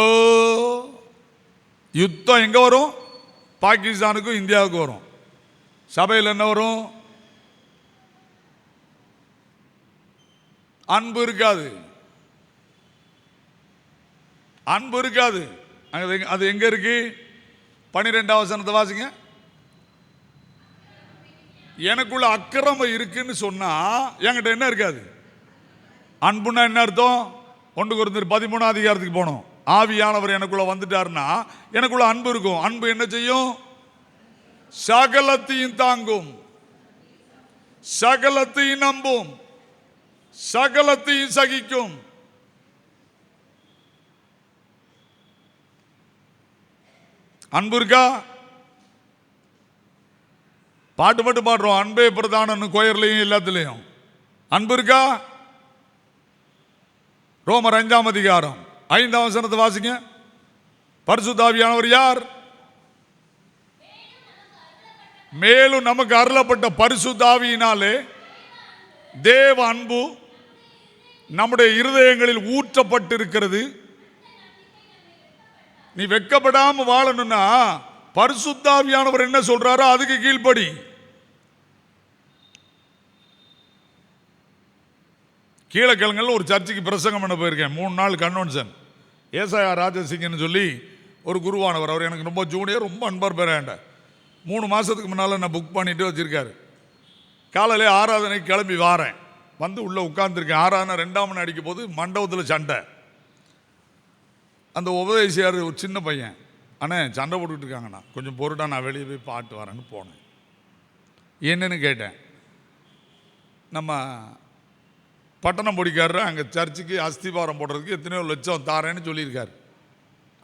யுத்தம் எங்க வரும்? பாகிஸ்தானுக்கும் இந்தியாவுக்கும் வரும். சபையில் என்ன வரும்? அன்பு இருக்காது, அன்பு இருக்காது. அது எங்க இருக்கு? 12ஆம் வசனத்தை வாசிங்க. எனக்குள்ள அக்கிரமம் இருக்குன்னு சொன்னா என்கிட்ட என்ன இருக்காது? அன்புன்னா என்ன அர்த்தம்? 1 கொரிந்தியர் 13ஆம் அதிகாரத்துக்கு போனோம். ஆவியானவர் எனக்குள்ள வந்துட்டாருன்னா எனக்குள்ள அன்பு இருக்கும். அன்பு என்ன செய்யும்? சகலத்தையும் தாங்கும், சகலத்தையும் நம்பும், சகலத்தையும் சகிக்கும். அன்பு இருக்கா? பாட்டு மட்டும் பாடுறோம், அன்பே பிரதான கோயிலையும் எல்லாத்துலையும். அன்பு இருக்கா? ரோமர் 5ஆம் அதிகாரம் 5ஆம் வசனத்தை வாசிங்க. பரிசுத்த ஆவியானவர் யார்? மேலும் நமக்கு அருளப்பட்ட பரிசுத்த ஆவியினாலே தேவ அன்பு நம்முடைய இருதயங்களில் ஊற்றப்பட்டிருக்கிறது. நீ வெட்கப்படாம வாழணும்னா பரிசுத்த ஆவியானவர் என்ன சொல்றாரோ அதுக்கு கீழ்ப்படி. கீழக்கிழங்குல ஒரு சர்ச்சுக்கு பிரசங்கம் பண்ண போயிருக்கேன். 3 நாள் கன்வென்ஷன். ஏசாயா ராஜசிங்கன்னு சொல்லி ஒரு குருவானவர், அவர் எனக்கு ரொம்ப ஜூனியர், ரொம்ப அன்பார் பேராண்ட. 3 மாதத்துக்கு முன்னால் நான் புக் பண்ணிட்டு வச்சிருக்காரு. காலையில் ஆராதனைக்கு கிளம்பி வாரேன், வந்து உள்ளே உட்கார்ந்துருக்கேன். ஆராதனை 2ஆம் மணி அடிக்கும் போது மண்டபத்தில் சண்டை. அந்த உபதேசியார் ஒரு சின்ன பையன், அண்ணே சண்டை போட்டுக்கிட்டு இருக்காங்கண்ணா, கொஞ்சம் பொருட்டா நான் வெளியே போய் பாட்டு வரேன்னு போனேன். என்னன்னு கேட்டேன். நம்ம பட்டணம் பொடிக்காரர் அங்கே சர்ச்சுக்கு அஸ்திபாரம் போடுறதுக்கு எத்தனையோ லட்சம் தாரேன்னு சொல்லியிருக்கார்.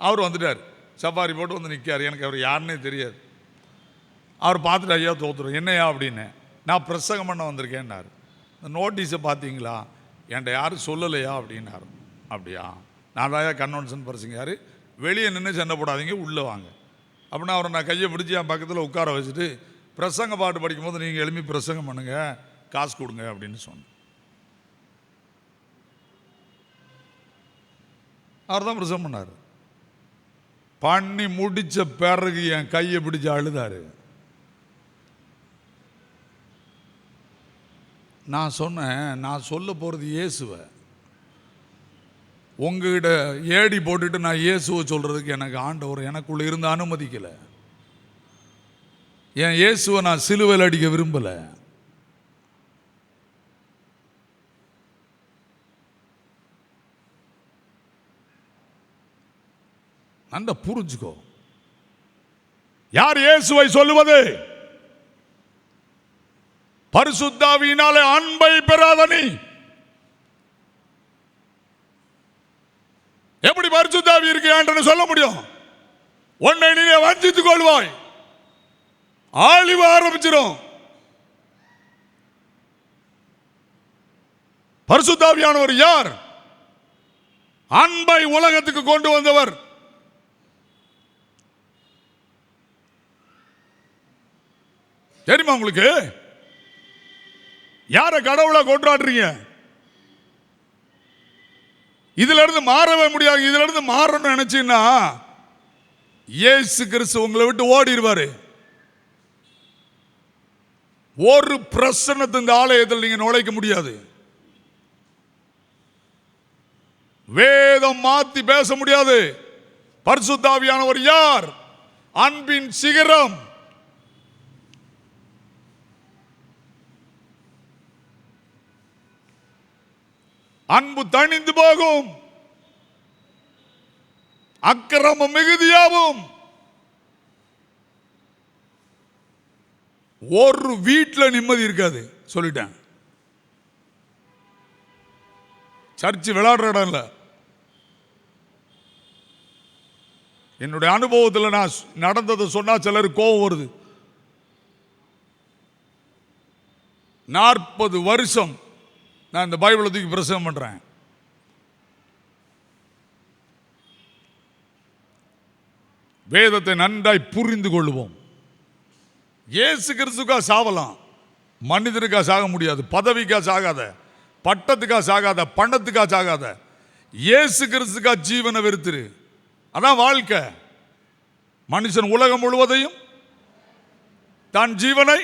அவர் வந்துட்டார், சஃபாரி போட்டு வந்து நிற்கார். எனக்கு அவர் யாருன்னே தெரியாது. அவர் பார்த்துட்டு ஐயா தோத்துரும். என்னையா அப்படின்னு. நான் பிரசங்கம் பண்ண வந்திருக்கேன்னாரு. இந்த நோட்டீஸை பார்த்தீங்களா? என்கிட்ட யாரும் சொல்லலையா அப்படின்னாரு. அப்படியா, நான் தான் கன்வென்ஷன் பர்சங்க. யார் வெளியே நின்று சண்டை போடாதீங்க, உள்ளே வாங்க அப்படின்னா அவரை நான் கையை பிடிச்சி என் பக்கத்தில் உட்கார வச்சுட்டு பிரசங்க பாட்டு படிக்கும்போது நீங்கள் எழுப்பி பிரசங்கம் பண்ணுங்க, காசு கொடுங்க அப்படின்னு சொன்னேன். அவர் தான் பிரசங்கம் பண்ணார். பண்ணி முடிச்ச பிறகு என் கையை பிடிச்சி அழுதாரு. நான் சொன்னேன், நான் சொல்ல போகிறது இயேசுவை. உங்ககிட்ட ஏடி போட்டுட்டு நான் இயேசுவை சொல்கிறதுக்கு எனக்கு ஆண்டவர் எனக்குள்ளே இருந்து அனுமதிக்கலை. என் இயேசுவை நான் சிலுவையில் அடிக்க விரும்பலை. அந்த புரிஞ்சுக்கோ. யார் இயேசுவை சொல்லுவது? பரிசுத்தாவியினாலே அன்பை பெறாத நீ எப்படி பரிசுத்தாவி இருக்கியான்னு சொல்ல முடியும்? உன்னை நீ வஞ்சித்துக் கொள்வாய், ஆழிவு ஆரம்பிச்சிடும். பரிசுத்தாவியானவர் யார்? அன்பை உலகத்துக்கு கொண்டு வந்தவர். தெரியுமா உங்களுக்கு? யாரை கடவுளை கொண்டாடுறீங்க? இதுல இருந்து மாறவே முடியாது. இதுல இருந்து மாறணும்னு நினைச்சீங்கன்னா இயேசு கிறிஸ்து உங்களை விட்டு ஓடிடுவாரு. ஒரு பிரசன்னத்தை இந்த ஆலயத்தில் நீங்க நுழைக்க முடியாது. வேதம் மாத்தி பேச முடியாது. பரிசுத்தாவியானவர் யார்? அன்பின் சிகரம். அன்பு தணிந்து போகும், அக்கிரமம் மிகுதியாகும். ஒரு வீட்டில் நிம்மதி இருக்காது. சொல்லிட்டேன். சர்ச்சு விளையாடுற இடம் இல்லை. என்னுடைய அனுபவத்தில் நான் நடந்ததை சொன்னா சிலருக்கு கோபம் வருது. 40 வருஷம் நான் இந்த பைபிளை தூக்கி பிரசங்கம் பண்றேன். வேதத்தை நன்றாய் புரிந்து கொள்வோம். இயேசு கிறிஸ்துக்கா சாவலாம், மனிதனுக்கா சாக முடியாது. பதவிக்கா சாகாத, பட்டத்துக்கா சாகாத, பணத்துக்கா சாகாத. இயேசு கிறிஸ்துக்கா ஜீவனை வெறுத்துரு. அதான் வாழ்க்கை. மனுஷன் உலகம் முழுவதையும் தன் ஜீவனை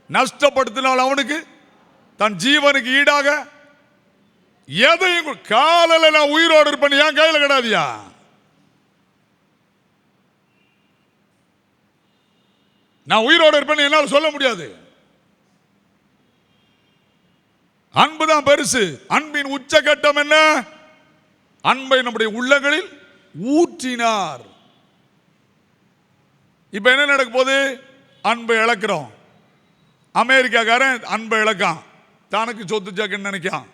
நஷ்டப்படுத்தினால் அவனுக்கு தன் ஜீவனுக்கு ஈடாக எதையும். காலையில் நான் உயிரோடு இருப்பேன், என் கையில் கிடையாதுயா. நான் உயிரோடு இருப்பேன் என்னால் சொல்ல முடியாது. அன்புதான் பெருசு. அன்பின் உச்சகட்டம் என்ன? அன்பை நம்முடைய உள்ளங்களில் ஊற்றினார். இப்ப என்ன நடக்க போகுது? அன்பை இழக்கிறோம். அமெரிக்காக்காரன் அன்பை இழக்கான், தனக்கு சொத்து சேர்க்கன்னு நினைக்கான்.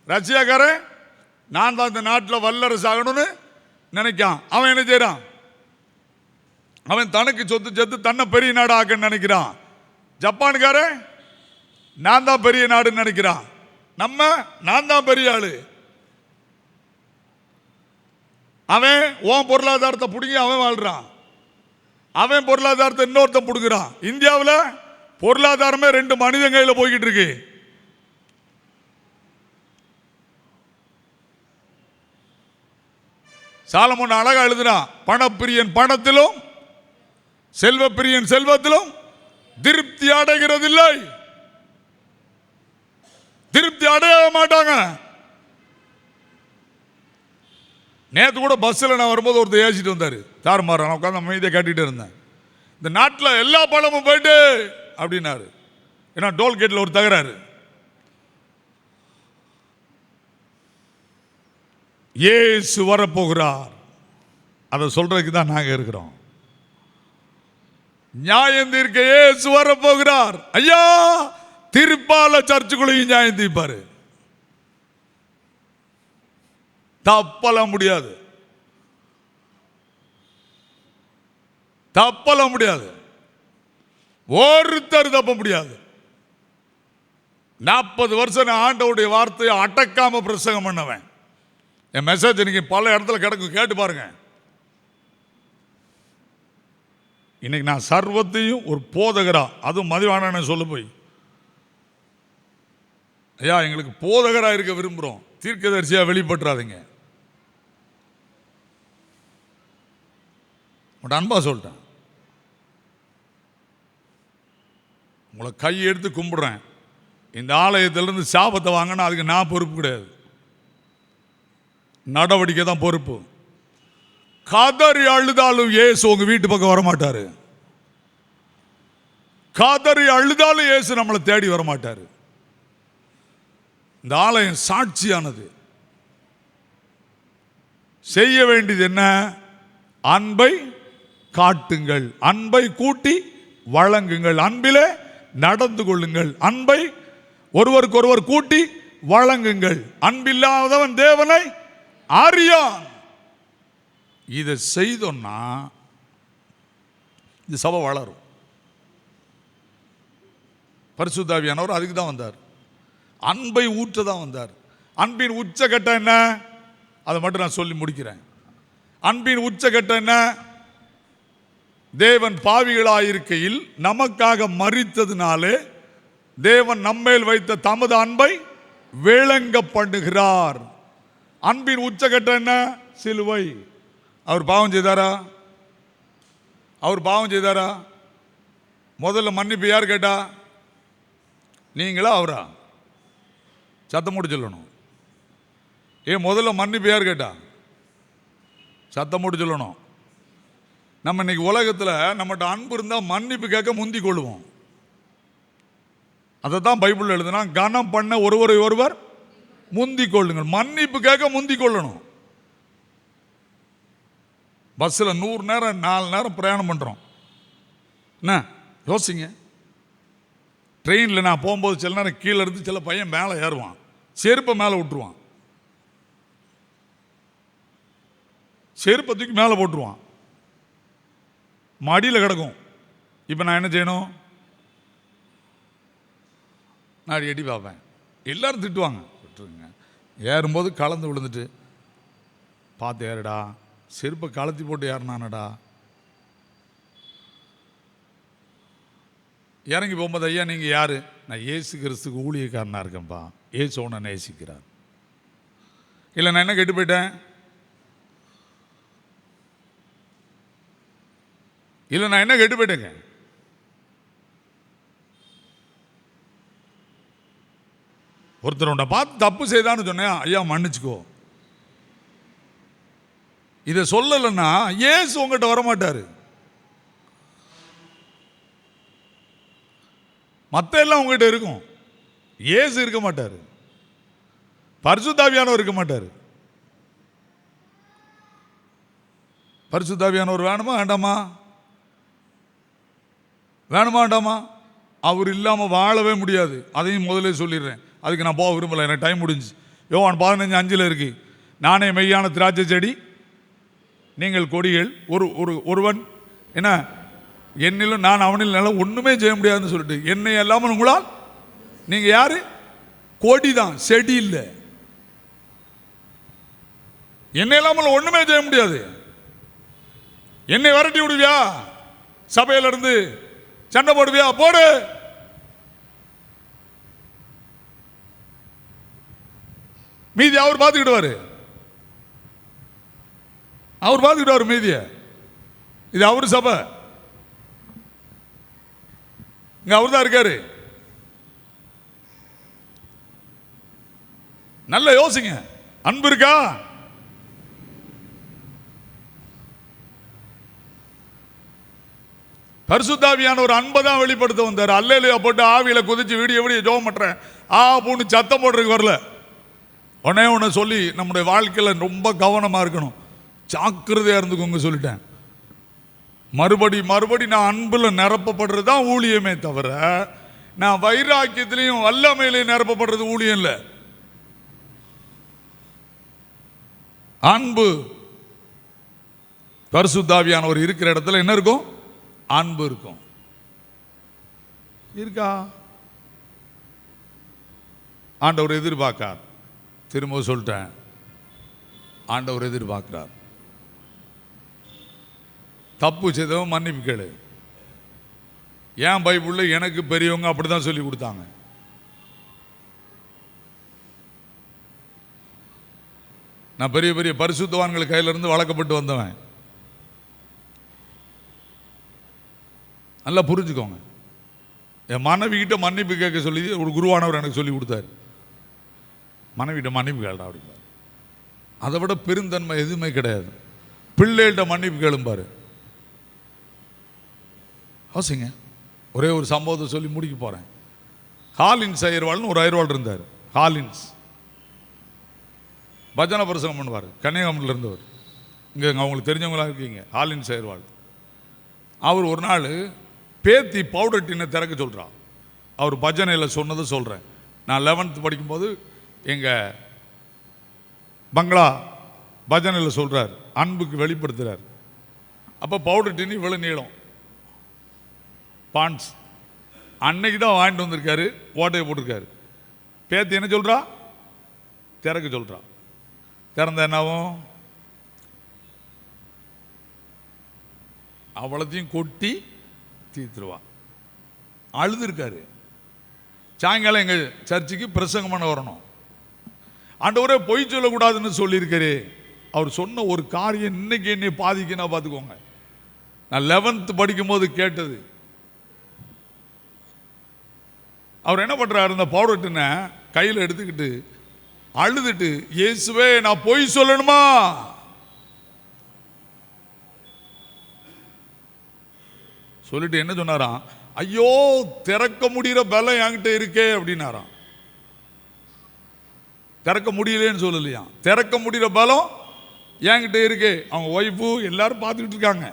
ரஷ்யாக்காரன் நான் தான் இந்த நாட்டில் வல்லரசு ஆகணும்னு நினைக்கான். அவன் என்ன செய்யறான்? அவன் தனக்கு சொத்து சேர்த்து தன்னை பெரிய நாடு ஆக்கன்னு நினைக்கிறான். ஜப்பானுக்காரன் நான் தான் பெரிய நாடுன்னு நினைக்கிறான். நம்ம நான் தான் பெரிய ஆளு. அவன் உன் பொருளாதாரத்தை பிடிங்கி அவன் வாழ்றான். அவன் பொருளாதாரத்தை இன்னொருத்தன் பிடுங்குறான். இந்தியாவில் பொருளாதாரமே 2 மனிதன் கையில் போய்கிட்டு இருக்கு. சாலமோன் அழகா எழுதுறான், பணப்பிரியன் பணத்திலும் செல்வப்பிரியன் செல்வத்திலும் திருப்தி அடைகிறதில்லை. திருப்தி அடைய மாட்டாங்க. நேற்று கூட பஸ்ஸில் நான் வரும்போது ஒருத்தர் ஏசிட்டு வந்தார். தாறுமாற நான் உட்காந்து அமைதியை காட்டிட்டு இருந்தேன். இந்த நாட்டில் எல்லா பழமும் போயிட்டு அப்படின்னாரு. ஏன்னா டோல்கேட்டில் ஒரு தகராறு. இயேசு வரப்போகிறார், அதை சொல்றதுக்கு தான் நாங்கள் இருக்கிறோம். நியாயம் தீர்க்க இயேசு வர போகிறார். ஐயா, திருப்பால சர்ச்சுக்குள்ளேயும் நியாயம் தீர்ப்பாரு. தப்பல முடியாது, தப்பல முடியாது, ஒருத்தர் தப்ப முடியாது. 40 வருஷம் நான் ஆண்டவருடைய வார்த்தையை அடக்காம பிரசங்கம் பண்ணவன். என் மெசேஜ் இன்னைக்கு பல இடத்துல கிடக்கு, கேட்டு பாருங்க. இன்னைக்கு நான் சர்வத்தையும் ஒரு போதகரா, அதுவும் மதிவான சொல்ல போய், ஐயா எங்களுக்கு போதகரா இருக்க விரும்புகிறோம், தீர்க்கதரிசியா வெளிப்பட்டுறாதீங்க. அன்பா சொல்லிட்டேன், உங்களை கையெடுத்து கும்பிடுறேன். இந்த ஆலயத்திலிருந்து சாபத்தை வாங்கினா அதுக்கு நான் பொறுப்பு கிடையாது, நடவடிக்கை தான் பொறுப்பு. கதறி அழுதாலும் இயேசு உங்க வீட்டு பக்கம் வரமாட்டாரு. கதறி அழுதாலும் இயேசு நம்மளை தேடி வரமாட்டாரு. இந்த ஆலயம் சாட்சியானது. செய்ய வேண்டியது என்ன? அன்பை காட்டுங்கள், அன்பை கூட்டி வழங்குங்கள், அன்பிலே நடந்து கொள்ளுங்கள், அன்பை ஒருவருக்கு ஒருவர் கூட்டி வழங்குங்கள். அன்பில்லாதவன் தேவனை அறியான். இதை செய்தோம்னா இந்த சபை வளரும். பரிசுத்த ஆவியானவர் அதுக்கு தான் வந்தார், அன்பை ஊற்ற தான் வந்தார். அன்பின் உச்சகட்டம் என்ன? அதை மட்டும் நான் சொல்லி முடிக்கிறேன். அன்பின் உச்சகட்டம் என்ன? தேவன் பாவிகளாயிருக்கையில் நமக்காக மரித்ததினாலே தேவன் நம்மேல் வைத்த தமது அன்பை விளங்க பண்ணுகிறார். அன்பின் உச்சகட்டம் என்ன? சிலுவை. அவர் பாவம் செய்தாரா? அவர் பாவம் செய்தாரா? முதல்ல மன்னிப்பு யார் கேட்டா? நீங்களா அவரா? சத்தம் போட்டு சொல்லணும். முதல்ல மன்னிப்பு யார் கேட்டா? சத்தம் போட்டு சொல்லணும். நம்ம இன்னைக்கு உலகத்தில் நம்மகிட்ட அன்பு இருந்தால் மன்னிப்பு கேட்க முந்தி கொள்வோம். அதை தான் பைபிள் எழுதுனா, கனம் பண்ண ஒருவரை ஒருவர் முந்தி கொள்ளுங்கள். மன்னிப்பு கேட்க முந்தி கொள்ளணும். பஸ்ஸில் 100 நேரம் 4 நேரம் பிரயாணம் பண்ணுறோம். என்ன யோசிங்க. ட்ரெயினில் நான் போகும்போது சில நேரம் கீழே இருந்து சில பையன் மேலே ஏறுவான், செருப்பை மேலே விட்டுருவான், செருப்பை தூக்கி மேலே போட்டுருவான், மடியில் கிடக்கும். இப்போ நான் என்ன செய்யணும்? நான் எட்டி பார்ப்பேன். எல்லாரும் திட்டுவாங்க, விட்டுருங்க. ஏறும்போது கலந்து விழுந்துட்டு பார்த்து ஏறுடா, செருப்பை கலத்தி போட்டு ஏறினானடா. இறங்கி போகும்போது, ஐயா நீங்கள் யார்? நான் இயேசு கிறிஸ்துக்கு ஊழியக்காரனாக இருக்கேன்ப்பா, இயேசு உன்னை நேசிக்கிறார். இல்லை நான் என்ன கெட்டு போயிட்டேன்? இல்லை நான் என்ன கெட்டு போயிட்டேங்க? ஒருத்தர் உன்னை பார்த்து தப்பு செய்தான்னு சொன்னேன், ஐயா மன்னிச்சுக்கோ. இதை சொல்லலைன்னா இயேசு உங்ககிட்ட வரமாட்டாரு. மற்ற எல்லாம் உங்ககிட்ட இருக்கும், இயேசு இருக்க மாட்டாரு, பரிசுத்த ஆவியானவர் இருக்க மாட்டாரு. பரிசுத்த ஆவியானவர் வேணுமா வேண்டாமா? வேணுமா வேண்டாமா? அவர் இல்லாமல் வாழவே முடியாது. அதையும் முதலே சொல்லிடுறேன், அதுக்கு நான் போக விரும்பலை, எனக்கு டைம் முடிஞ்சு. யோவான் 15:5 இருக்கு, நானே மெய்யான திராட்சை செடி, நீங்கள் கொடிகள். ஒருவன் என்ன என்னிலும் நான் அவனில் நல்லா ஒன்றுமே செய்ய முடியாதுன்னு சொல்லிட்டு, என்னை இல்லாமல் உங்களால், நீங்கள் யாரு? கொடி தான், செடி இல்லை. என்னை இல்லாமல் ஒன்றுமே செய்ய முடியாது. என்னை விரட்டி விடுவியா? சபையில இருந்து சண்டை போடுவியா? போடு. மீதி அவர் பார்த்துக்கிடுவாரு, அவர் பார்த்துக்கிடுவார் மீதிய. இது அவரு சபை, இங்க அவர் தான் இருக்காரு. நல்ல யோசிங்க. அன்பு இருக்கா? பரிசுத்த ஆவியான ஒரு அன்பை தான் வெளிப்படுத்த வந்தார். அல்லேலூயா போட்டு ஆவியில குதிச்சு வீடியோ ஜெபம் பண்றேன், பூன்னு சத்தம் போடுறதுக்கு வரல. உடனே ஒன்று சொல்லி, நம்முடைய வாழ்க்கையில் ரொம்ப கவனமாக இருக்கணும், ஜாக்கிரதையாக இருந்துக்கோங்க சொல்லிட்டேன். மறுபடி நான் அன்புல நிரப்பப்படுறது தான் ஊழியமே தவிர, நான் வைராக்கியத்திலையும் வல்லமையிலையும் நிரப்பப்படுறது ஊழியம் இல்லை. அன்பு, பரிசுத்த ஆவியானவர் இருக்கிற இடத்துல என்ன இருக்கும்? அன்பு இருக்கும். இருக்கா? ஆண்டவர் எதிர்பார்க்கார். திரும்ப சொல்லிட்டேன், ஆண்டவர் எதிர்பார்க்கிறார். தப்பு செய்தவன் மன்னிப்பு கேளு. ஏன் பைபிளில் எனக்கு பெரியவங்க அப்படிதான் சொல்லி கொடுத்தாங்க. நான் பெரிய பெரிய பரிசுத்தவான்கள் கையிலிருந்து வளர்க்கப்பட்டு வந்தவன். நல்லா புரிஞ்சுக்கோங்க. என் மனைவி கிட்ட மன்னிப்பு கேட்க சொல்லி ஒரு குருவானவர் எனக்கு சொல்லி கொடுத்தாரு. மனைவிட்ட மன்னிப்பு கேள்டா அப்படிம்பாரு. அதை விட பெருந்தன்மை எதுவுமே கிடையாது. பிள்ளைகிட்ட மன்னிப்பு கேளும்பாரு. அவசியங்க. ஒரே ஒரு சம்பவத்தை சொல்லி முடிக்க போகிறேன். ஹாலின்ஸ் அயர்வாள்னு ஒரு அயர்வாள் இருந்தார். ஹாலின்ஸ் பஜனை பிரசங்கம் பண்ணுவார். கன்னியாகுமரியில் இருந்தவர். இங்கே அவங்களுக்கு தெரிஞ்சவங்களாக இருக்கீங்க. ஹாலின்ஸ் அயர்வாள். அவர் ஒரு நாள் பேத்தி பவுடர் டின்னை திறக்க சொல்கிறான். அவர் பஜனையில் சொன்னதை சொல்கிறேன். நான் 11th படிக்கும்போது எங்கள் பங்களா பஜனையில் சொல்கிறார், அன்புக்கு வெளிப்படுத்துகிறார். அப்போ பவுடர் டின்னு இவ்வளோ நீளம் பான்ஸ். அன்னைக்கு தான் வாங்கிட்டு வந்திருக்காரு, ஓட்டையை போட்டிருக்காரு. பேத்தி என்ன சொல்கிறா? திறக்க சொல்கிறா. திறந்த என்னாவும் அவ்வளோத்தையும் கொட்டி தீர்த்துருவா. அழுதுருக்காரு. சாயங்காலம் எங்கள் சர்ச்சுக்கு பிரசங்கம் பண்ண வரணும். ஆண்டவரே பொய் சொல்லக்கூடாதுன்னு சொல்லியிருக்காரு. அவர் சொன்ன ஒரு காரியம் இன்னைக்கு என்னை பாதிக்குன்னா பார்த்துக்கோங்க. நான் 11th படிக்கும்போது கேட்டது. அவர் என்ன பண்ணுறாரு? இந்த பவுடர் டின்னை கையில் எடுத்துக்கிட்டு அழுதுட்டு, இயேசுவே நான் பொய் சொல்லணுமா? சொல்லிட்டு என்ன சொன்னாராம்? ஐயோ திறக்க முடிகிற பலம் என்கிட்ட இருக்கே அப்படின்னாராம். திறக்க முடியலன்னு சொல்லலையா, திறக்க முடிகிற பலம் என்கிட்ட இருக்கே. அவங்க ஒய்ஃபு எல்லாரும் பார்த்துக்கிட்டு இருக்காங்க.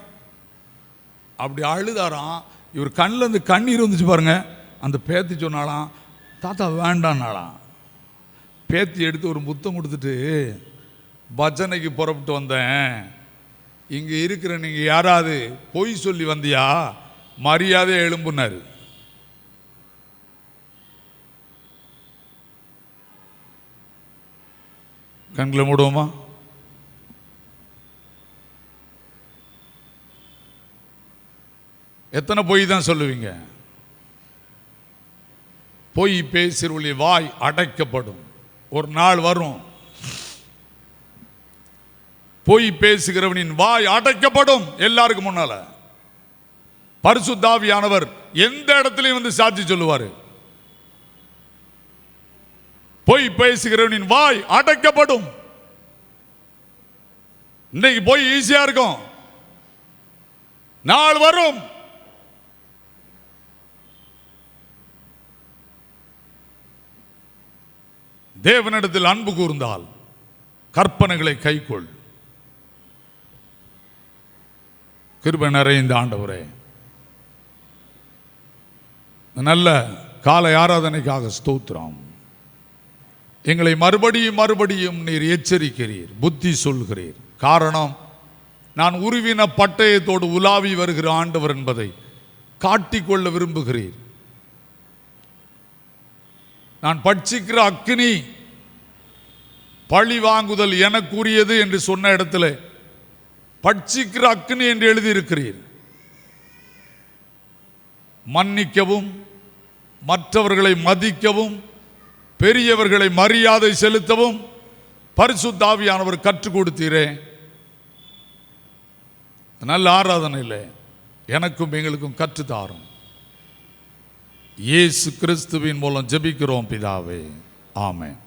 அப்படி அழுதாராம். இவர் கண்ணில் இருந்து கண்ணீர் வந்துச்சு பாருங்க. அந்த பேத்தி சொன்னாலாம், தாத்தா வேண்டான்னாலாம். பேத்தி எடுத்து ஒரு முத்தம் கொடுத்துட்டு, பஜனைக்கு புறப்பட்டு வந்தேன், இங்கே இருக்கிற நீங்கள் யாராவது பொய் சொல்லி வந்தியா? மரியாதை எழும்புனாரு. கண்களை மூடுவோமா? எத்தனை பொய் தான் சொல்லுவீங்க? பொய் பேசுகிறவர்களுடைய வாய் அடைக்கப்படும். ஒரு நாள் வரும், பொய் பேசுகிறவனின் வாய் அடைக்கப்படும். எல்லாருக்கும் முன்னால பரிசுத்த ஆவியானவர் எந்த இடத்துலையும் வந்து சாட்சி சொல்லுவார். பொய் பேசுகிறவனின் வாய் அடைக்கப்படும். இன்னைக்கு பொய் ஈஸியா இருக்கும், நாள் வரும். தேவனிடத்தில் அன்பு கூர்ந்தால் கற்பனைகளை கைக்கொள். கிருபை நிறைந்த ஆண்டவரே, நல்ல காலை ஆராதனைக்காக ஸ்தோத்திரம். எங்களை மறுபடியும் நீர் எச்சரிக்கிறீர், புத்தி சொல்கிறீர். காரணம், நான் உருவின பட்டயத்தோடு உலாவி வருகிற ஆண்டவர் என்பதை காட்டிக்கொள்ள விரும்புகிறீர். நான் பட்சிக்கிற அக்கினி பழி வாங்குதல் எனக்குரியது என்று சொன்ன இடத்துல பட்சிக்கிற அக்கினி என்று எழுதியிருக்கிறீர். மன்னிக்கவும், மற்றவர்களை மதிக்கவும், பெரியவர்களை மரியாதை செலுத்தவும் பரிசுத்த ஆவியானவர் கற்றுக் கொடுத்தீரே. நல்ல ஆராதனையில் எனக்கும் எங்களுக்கும் கற்றுத்தாரும். இயேசு கிறிஸ்துவின் மூலம் ஜெபிக்கிறோம் பிதாவே, ஆமென்.